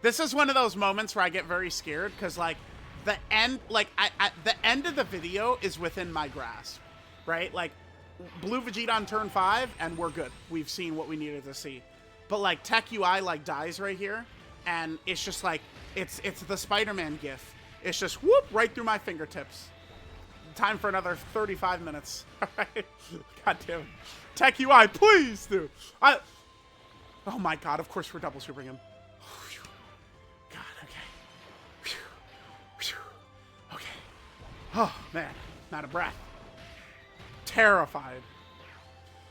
This is one of those moments where I get very scared because, like, the end, like, the end of the video is within my grasp, right? Like, Blue Vegeta on turn 5, and we're good. We've seen what we needed to see. But, like, Tech UI, like, dies right here, and it's just, like, it's the Spider-Man gif. It's just, whoop, right through my fingertips. Time for another 35 minutes. All right. God damn it. Tech UI, please, dude. Oh, my God. Of course we're double supering him. Oh, man. Not a breath. Terrified.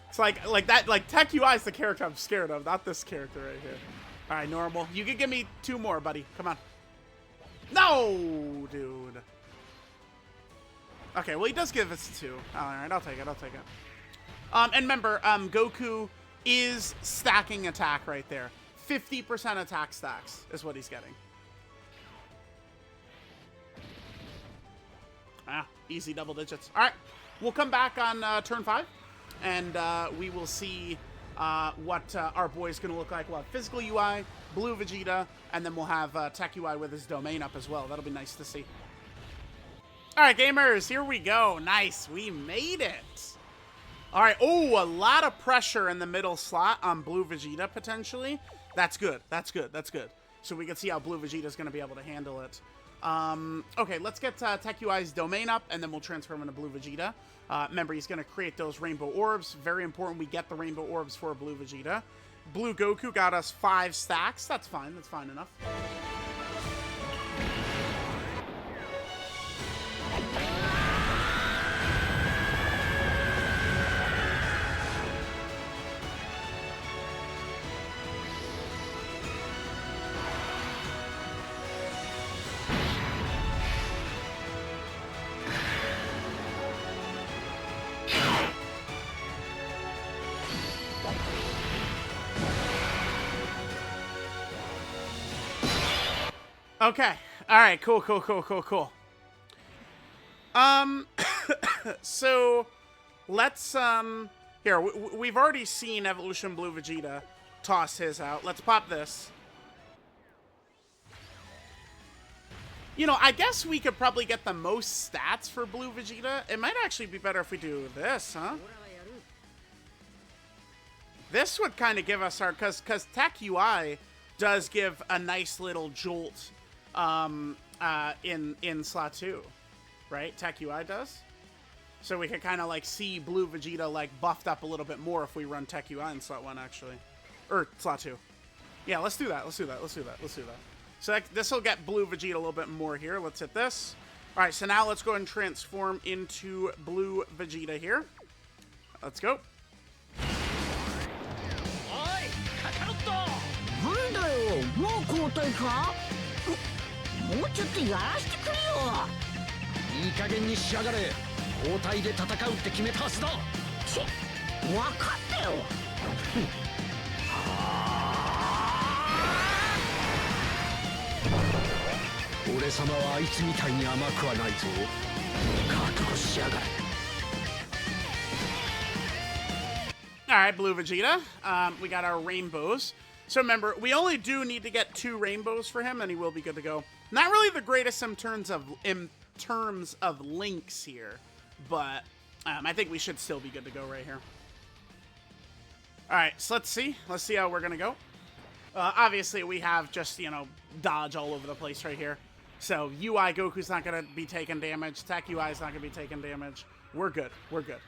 It's like that, like, Tech UI is the character I'm scared of, not this character right here. All right, normal. You can give me 2 more, buddy. Come on. No, dude. Okay, well, he does give us 2. All right, I'll take it. I'll take it. And remember, Goku is stacking attack right there. 50% attack stacks is what he's getting. Ah, easy double digits. All right, we'll come back on turn 5, and we will see what our boy is going to look like. We'll have physical UI, Blue Vegeta, and then we'll have Tech UI with his domain up as well. That'll be nice to see. All right, gamers, here we go. Nice, we made it. All right, oh, a lot of pressure in the middle slot on Blue Vegeta, potentially. That's good, that's good, that's good. So we can see how Blue Vegeta is going to be able to handle it. Okay, let's get Tech UI's domain up, and then we'll transfer him into Blue Vegeta. Remember, he's going to create those rainbow orbs. Very important we get the rainbow orbs for Blue Vegeta. Blue Goku got us 5 stacks. That's fine. That's fine enough. Okay. All right. Cool. So let's here we've already seen Evolution Blue Vegeta toss his out. Let's pop this. You know, I guess we could probably get the most stats for Blue Vegeta. It might actually be better if we do this, huh? This would kind of give us our, because Tech UI does give a nice little jolt in slot 2, right? Tech UI does. So we could kind of like see Blue Vegeta like buffed up a little bit more if we run Tech UI in slot 1 actually, or slot 2. Yeah, let's do that. Let's do that. So this will get Blue Vegeta a little bit more here. Let's hit this. All right, so now let's go ahead and transform into Blue Vegeta here. Let's go. All right, Blue Vegeta. We got our rainbows. So remember, we only do need to get 2 rainbows for him, and he will be good to go. Not really the greatest in terms of links here, but I think we should still be good to go right here. All right, so let's see. Let's see how we're gonna go. Obviously, we have just, you know, dodge all over the place right here. So UI Goku's not gonna be taking damage. Tech UI is not gonna be taking damage. We're good. We're good.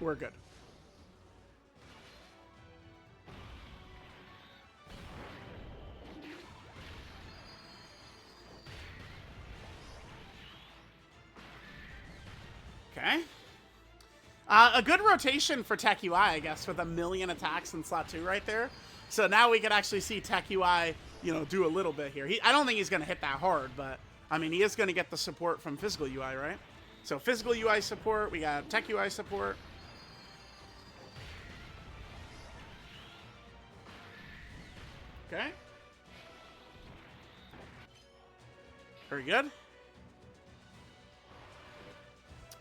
We're good. Okay. A good rotation for Tech UI, I guess, with 1,000,000 attacks in slot 2 right there. So now we could actually see Tech UI, you know, do a little bit here. I don't think he's going to hit that hard, but, I mean, he is going to get the support from physical UI, right? So physical UI support, we got Tech UI support. Okay. Very good.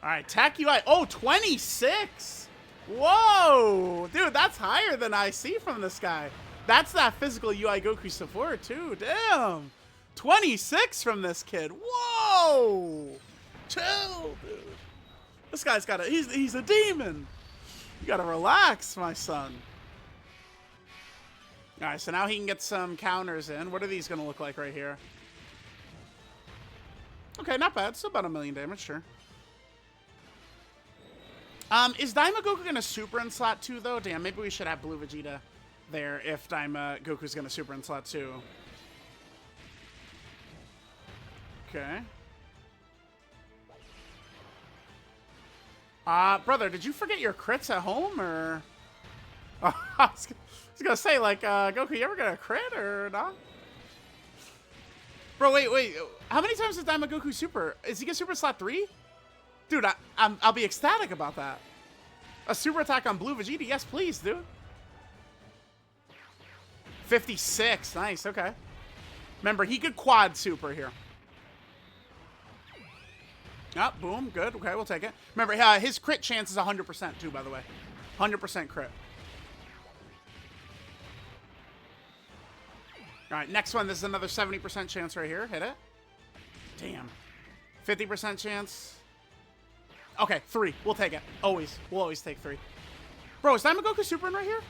All right, Tech UI. Oh, 26. Whoa. Dude, that's higher than I see from this guy. That's that physical UI Goku support, too. Damn. 26 from this kid. Whoa. Chill, dude. This guy's got a... He's a demon. You got to relax, my son. All right, so now he can get some counters in. What are these going to look like right here? Okay, not bad. Still about 1,000,000 damage, sure. Is Daima Goku going to super in slot 2, though? Damn, maybe we should have Blue Vegeta there if Daima Goku's going to super in slot 2. Okay. Brother, did you forget your crits at home, or... I was going to say, like, Goku, you ever get a crit, or not? Bro, wait. How many times does Daima Goku super? Is he going to super in slot 3? Dude, I'll be ecstatic about that. A super attack on Blue Vegeta. Yes, please, dude. 56. Nice, okay. Remember, he could quad super here. Oh, boom. Good. Okay, we'll take it. Remember, his crit chance is 100% too, by the way. 100% crit. All right, next one. This is another 70% chance right here. Hit it. Damn. 50% chance. Okay, 3. We'll take it. Always. We'll always take 3. Bro, is Daima Goku super in right here?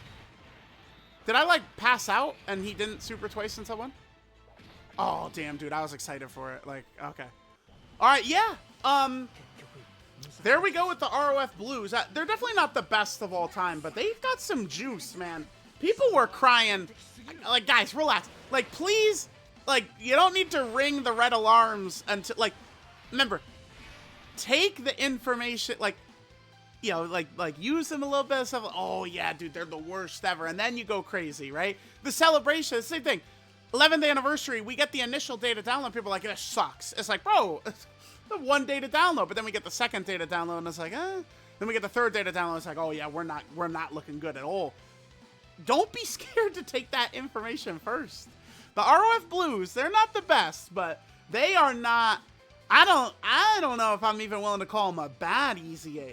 Did I, like, pass out and he didn't super twice since I won? Oh, damn, dude. I was excited for it. Like, okay. All right, yeah. There we go with the ROF Blues. They're definitely not the best of all time, but they've got some juice, man. People were crying. Like, guys, relax. Like, please, like, you don't need to ring the red alarms until, like, remember, take the information, like, you know, like use them a little bit of stuff. Oh, yeah, dude, they're the worst ever. And then you go crazy, right? The celebration, the same thing. 11th anniversary, we get the initial data download. People are like, this sucks. It's like, bro, it's the 1 data download. But then we get the 2nd data download, and it's like, eh. Then we get the 3rd data download. It's like, oh, yeah, we're not looking good at all. Don't be scared to take that information first. The ROF Blues, they're not the best, but they are not... I don't know if I'm even willing to call them a bad EZA.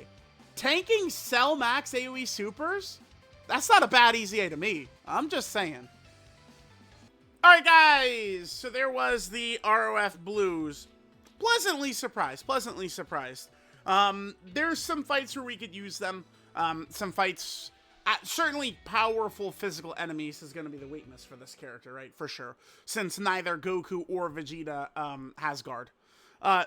Tanking Cell Max AoE Supers? That's not a bad EZA to me. I'm just saying. Alright, guys. So there was the ROF Blues. Pleasantly surprised. Pleasantly surprised. There's some fights where we could use them. Some fights... certainly powerful physical enemies is going to be the weakness for this character, right? For sure. Since neither Goku or Vegeta has guard.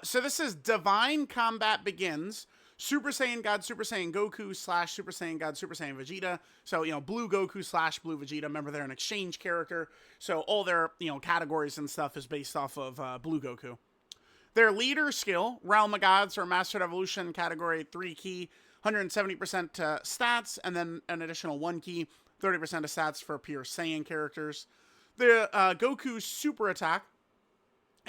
So this is Divine Combat Begins. Super Saiyan God, Super Saiyan Goku / Super Saiyan God, Super Saiyan Vegeta. So, you know, Blue Goku / Blue Vegeta. Remember, they're an exchange character. So all their, you know, categories and stuff is based off of Blue Goku. Their leader skill, Realm of Gods or Mastered Evolution, category 3 key, 170% stats, and then an additional 1 key, 30% of stats for pure Saiyan characters. The Goku's super attack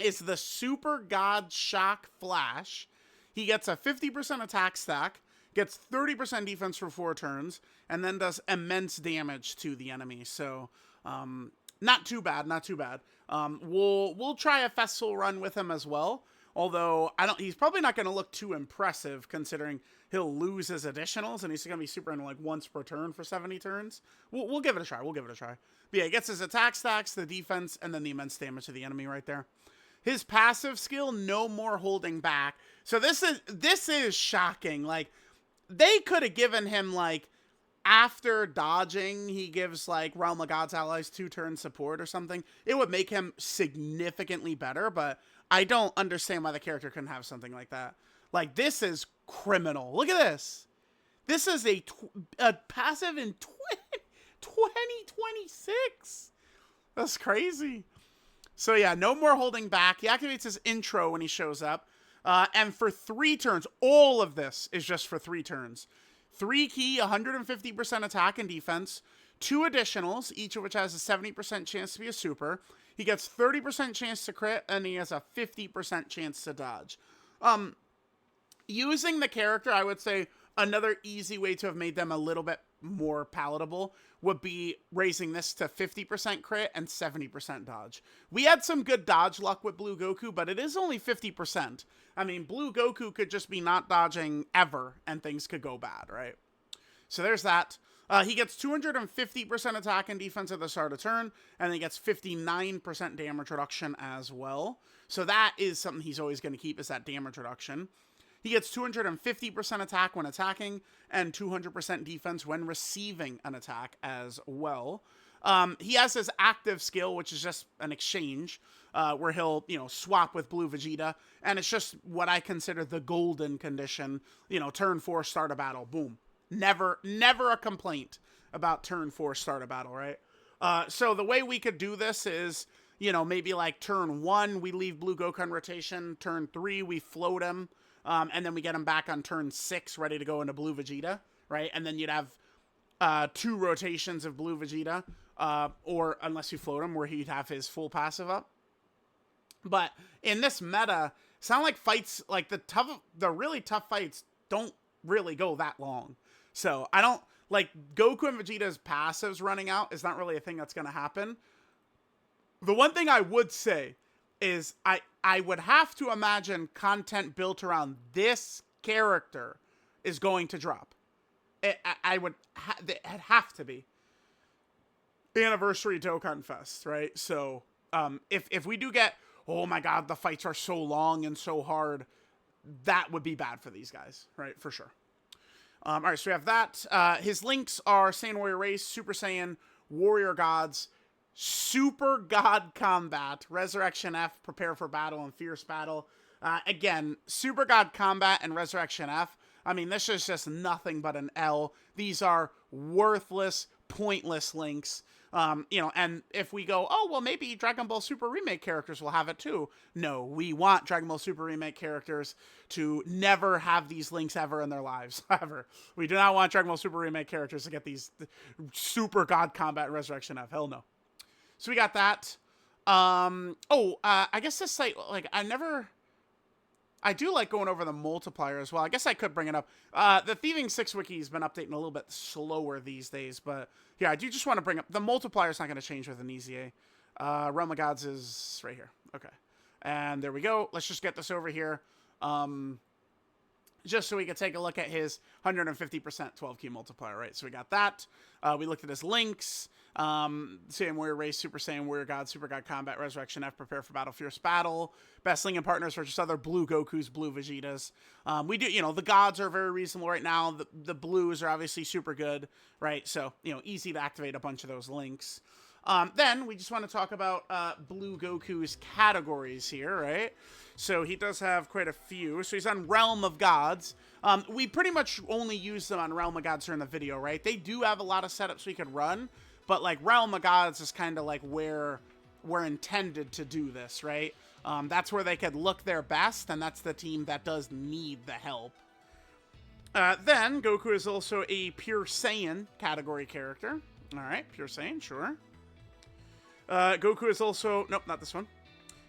is the Super God Shock Flash. He gets a 50% attack stack, gets 30% defense for 4 turns, and then does immense damage to the enemy. So, not too bad, not too bad. We'll try a festival run with him as well. Although he's probably not going to look too impressive considering he'll lose his additionals and he's going to be super in like once per turn for 70 turns. We'll give it a try. We'll give it a try. But yeah, he gets his attack stacks, the defense, and then the immense damage to the enemy right there. His passive skill, no more holding back. So this is shocking. Like, they could have given him, like, after dodging, he gives, like, Realm of Gods allies 2-turn support or something. It would make him significantly better, but I don't understand why the character couldn't have something like that. Like, this is criminal. Look at this. This is a passive in 2026. That's crazy. So yeah, no more holding back. He activates his intro when he shows up. And for 3 turns, all of this is just for 3 turns. 3 key, 150% attack and defense. 2 additionals, each of which has a 70% chance to be a super. He gets 30% chance to crit, and he has a 50% chance to dodge. Using the character, I would say another easy way to have made them a little bit more palatable would be raising this to 50% crit and 70% dodge. We had some good dodge luck with Blue Goku, but it is only 50%. I mean, Blue Goku could just be not dodging ever, and things could go bad, right? So there's that. He gets 250% attack and defense at the start of turn, and he gets 59% damage reduction as well. So that is something he's always going to keep, is that damage reduction. He gets 250% attack when attacking, and 200% defense when receiving an attack as well. He has his active skill, which is just an exchange, where he'll, swap with Blue Vegeta, and it's just what I consider the golden condition. Turn 4, start a battle, boom. Never a complaint about turn 4, start a battle, right? So the way we could do this is, maybe like turn 1, we leave Blue Goku on rotation. Turn 3, we float him. And then we get him back on turn 6, ready to go into Blue Vegeta, right? And then you'd have 2 rotations of Blue Vegeta, or unless you float him, where he'd have his full passive up. But in this meta, sound like fights, like the really tough fights don't really go that long. So I don't, like, Goku and Vegeta's passives running out is not really a thing that's going to happen. The one thing I would say is I would have to imagine content built around this character is going to drop. It'd have to be. Anniversary Dokkan Fest, right? So if we do get, oh my god, the fights are so long and so hard, that would be bad for these guys, right? For sure. All right, so we have that. His links are Saiyan Warrior Race, Super Saiyan, Warrior Gods, Super God Combat, Resurrection F, Prepare for Battle, and Fierce Battle. Again, Super God Combat and Resurrection F, I mean, this is just nothing but an L. These are worthless, pointless links. And if we go, oh, well, maybe Dragon Ball Super Remake characters will have it too. No, we want Dragon Ball Super Remake characters to never have these links ever in their lives. Ever. We do not want Dragon Ball Super Remake characters to get these Super God Combat and Resurrection F. Hell no. So we got that. I guess this site, like, I do like going over the multiplier as well. I guess I could bring it up. The Thieving 6 wiki has been updating a little bit slower these days, but yeah, I do just want to bring up, the multiplier is not going to change with an EZA. Realm of Gods is right here. Okay. And there we go. Let's just get this over here. Just so we can take a look at his 150% 12 key multiplier, right? So we got that. We looked at his links. Saiyan Warrior Race, Super Saiyan Warrior God, Super God Combat, Resurrection F, Prepare for Battle, Fierce Battle. Best link and partners for just other Blue Gokus, Blue Vegetas. We do, the gods are very reasonable right now. The blues are obviously super good, right? So, easy to activate a bunch of those links. Then we just want to talk about Blue Goku's categories here, right? So he does have quite a few. So he's on Realm of Gods. We pretty much only use them on Realm of Gods during the video, right? They do have a lot of setups we could run, but like Realm of Gods is kind of like where we're intended to do this, right? That's where they could look their best, and that's the team that does need the help. Then Goku is also a Pure Saiyan category character. All right, Pure Saiyan, sure. Goku is also, nope, not this one.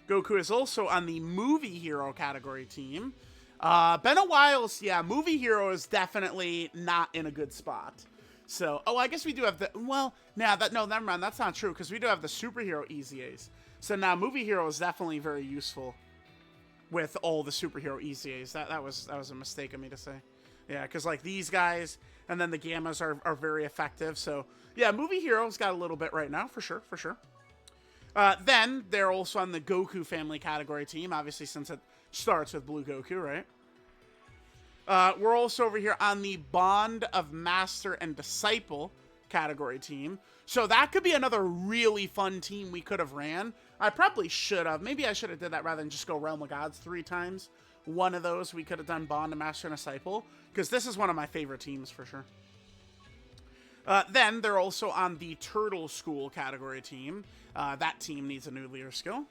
Goku is also on the Movie Hero category team. Been a while, so yeah, Movie Hero is definitely not in a good spot. So, I guess we do have the, well, no, never mind, that's not true, because we do have the superhero EZAs. So now Movie Hero is definitely very useful with all the superhero EZAs. That was a mistake of me to say. Yeah, because like these guys and then the Gammas are very effective. So yeah, Movie Hero's got a little bit right now, for sure. Then they're also on the Goku family category team, obviously since it starts with Blue Goku, right? We're also over here on the Bond of Master and Disciple category team. So that could be another really fun team we could have ran. I probably should have. Maybe I should have did that rather than just go Realm of Gods 3 times. one of those, we could have done Bond and Master and Disciple, because this is one of my favorite teams for sure. Then they're also on the Turtle School category team. That team needs a new leader skill.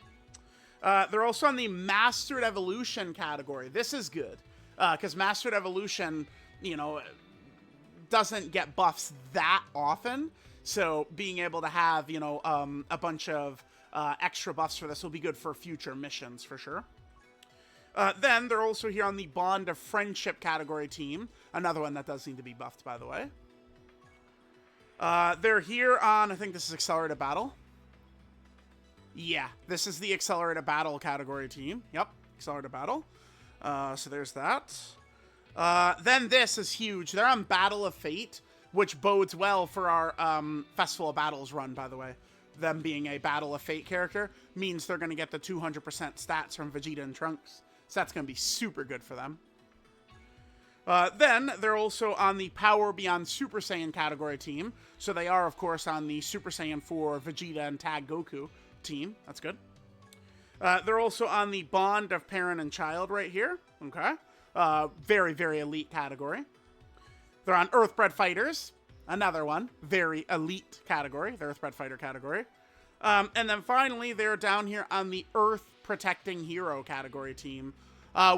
They're also on the Mastered Evolution category. This is good, because Mastered Evolution, you know, doesn't get buffs that often. So being able to have, you know, a bunch of extra buffs for this will be good for future missions for sure. Then they're also here on the Bond of Friendship category team. Another one that does need to be buffed, by the way. They're here on, I think this is Accelerated Battle. Yeah, this is the Accelerated Battle category team. Yep, Accelerated Battle. So there's that. Then this is huge. They're on Battle of Fate, which bodes well for our Festival of Battles run, by the way. Them being a Battle of Fate character means they're going to get the 200% stats from Vegeta and Trunks. So that's going to be super good for them. Then they're also on the Power Beyond Super Saiyan category team. So they are, of course, on the Super Saiyan 4 Vegeta and Tag Goku team. That's good. They're also on the Bond of Parent and Child right here. Okay. Very, very elite category. They're on Earthbred Fighters. Another one. Very elite category. The Earthbred Fighter category. And then finally, they're down here on the Earth Protecting Hero category team.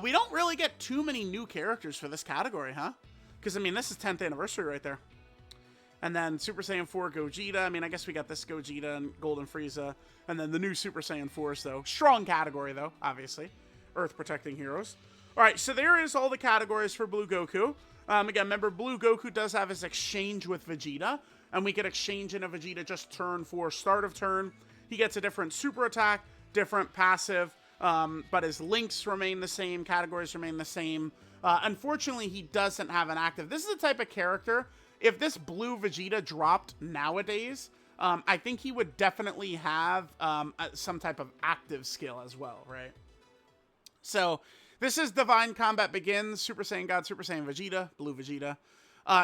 We don't really get too many new characters for this category, huh? Because, I mean, this is 10th anniversary right there. And then Super Saiyan 4 Gogeta. I mean, I guess we got this Gogeta and Golden Frieza. And then the new Super Saiyan 4s, though. Strong category, though, obviously. Earth Protecting Heroes. All right, so there is all the categories for Blue Goku. Again, remember, Blue Goku does have his exchange with Vegeta. And we can exchange in a Vegeta just turn 4, start of turn. He gets a different super attack, different passive. But his links remain the same, categories remain the same. Unfortunately, he doesn't have an active. This is the type of character, if this blue Vegeta dropped nowadays, I think he would definitely have some type of active skill as well, right? So, this is Divine Combat Begins, Super Saiyan God, Super Saiyan Vegeta, Blue Vegeta.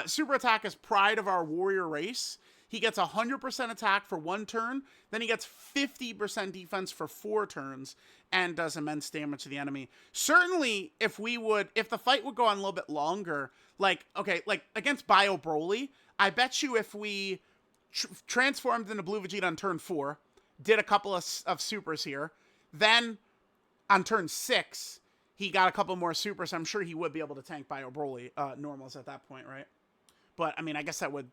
Super attack is Pride of Our Warrior Race. He gets 100% attack for 1 turn, then he gets 50% defense for 4 turns, and does immense damage to the enemy. Certainly, if the fight would go on a little bit longer, like against Bio Broly, I bet you if we transformed into Blue Vegeta on turn 4, did a couple of supers here, then on turn 6, he got a couple more supers, I'm sure he would be able to tank Bio Broly normals at that point, right? But, I mean, I guess that would...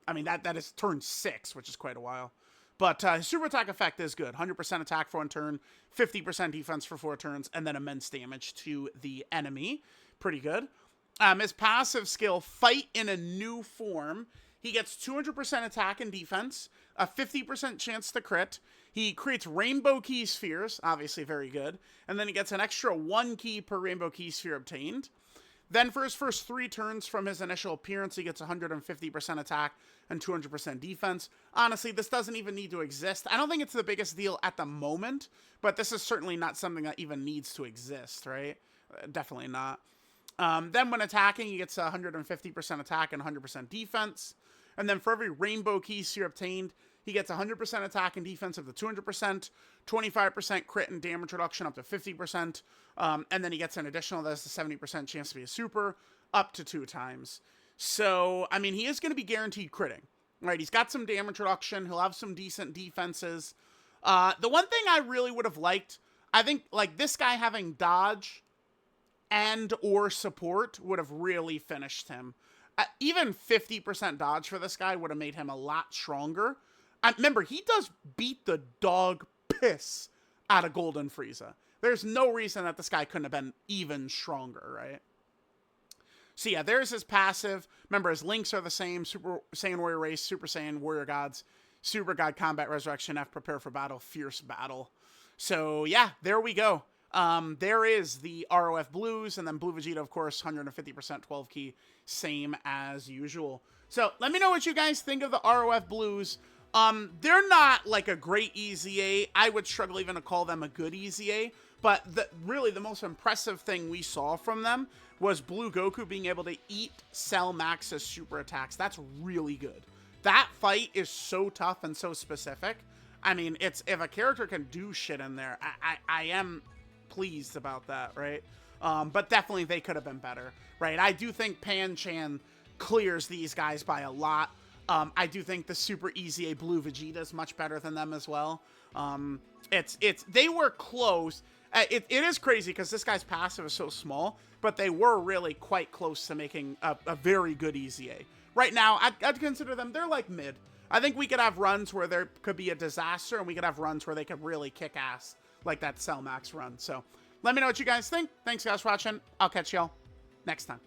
I mean, that is turn 6, which is quite a while. But his super attack effect is good. 100% attack for 1 turn, 50% defense for 4 turns, and then immense damage to the enemy. Pretty good. His passive skill, Fight in a New Form. He gets 200% attack and defense, a 50% chance to crit. He creates Rainbow Key Spheres, obviously very good. And then he gets an extra 1 key per Rainbow Key Sphere obtained. Then for his first 3 turns from his initial appearance, he gets 150% attack and 200% defense. Honestly, this doesn't even need to exist. I don't think it's the biggest deal at the moment, but this is certainly not something that even needs to exist, right? Definitely not. Then when attacking, he gets 150% attack and 100% defense. And then for every Rainbow Key Sphere obtained, he gets 100% attack and defense up to 200%, 25% crit and damage reduction up to 50%, and then he gets an additional, that's a 70% chance to be a super, up to 2 times. So, I mean, he is going to be guaranteed critting, right? He's got some damage reduction, he'll have some decent defenses. The one thing I really would have liked, I think, like, this guy having dodge and or support would have really finished him. Even 50% dodge for this guy would have made him a lot stronger. Remember, he does beat the dog piss out of Golden Frieza. There's no reason that this guy couldn't have been even stronger, right? So yeah, there's his passive. Remember, his links are the same. Super Saiyan Warrior Race, Super Saiyan Warrior Gods, Super God Combat Resurrection, F Prepare for Battle, Fierce Battle. So yeah, there we go. There is the ROF Blues, and then Blue Vegeta, of course, 150% 12 key, same as usual. So let me know what you guys think of the ROF Blues. They're not like a great EZA. I would struggle even to call them a good EZA, but really the most impressive thing we saw from them was Blue Goku being able to eat Cell Max's super attacks. That's really good. That fight is so tough and so specific. I mean, if a character can do shit in there, I am pleased about that, right? But definitely they could have been better, right? I do think Pan-chan clears these guys by a lot. I do think the Super EZA Blue Vegeta is much better than them as well. They were close. It is crazy because this guy's passive is so small, but they were really quite close to making a very good EZA. Right now, I'd consider them, they're like mid. I think we could have runs where there could be a disaster, and we could have runs where they could really kick ass, like that Cell Max run. So let me know what you guys think. Thanks, guys, for watching. I'll catch y'all next time.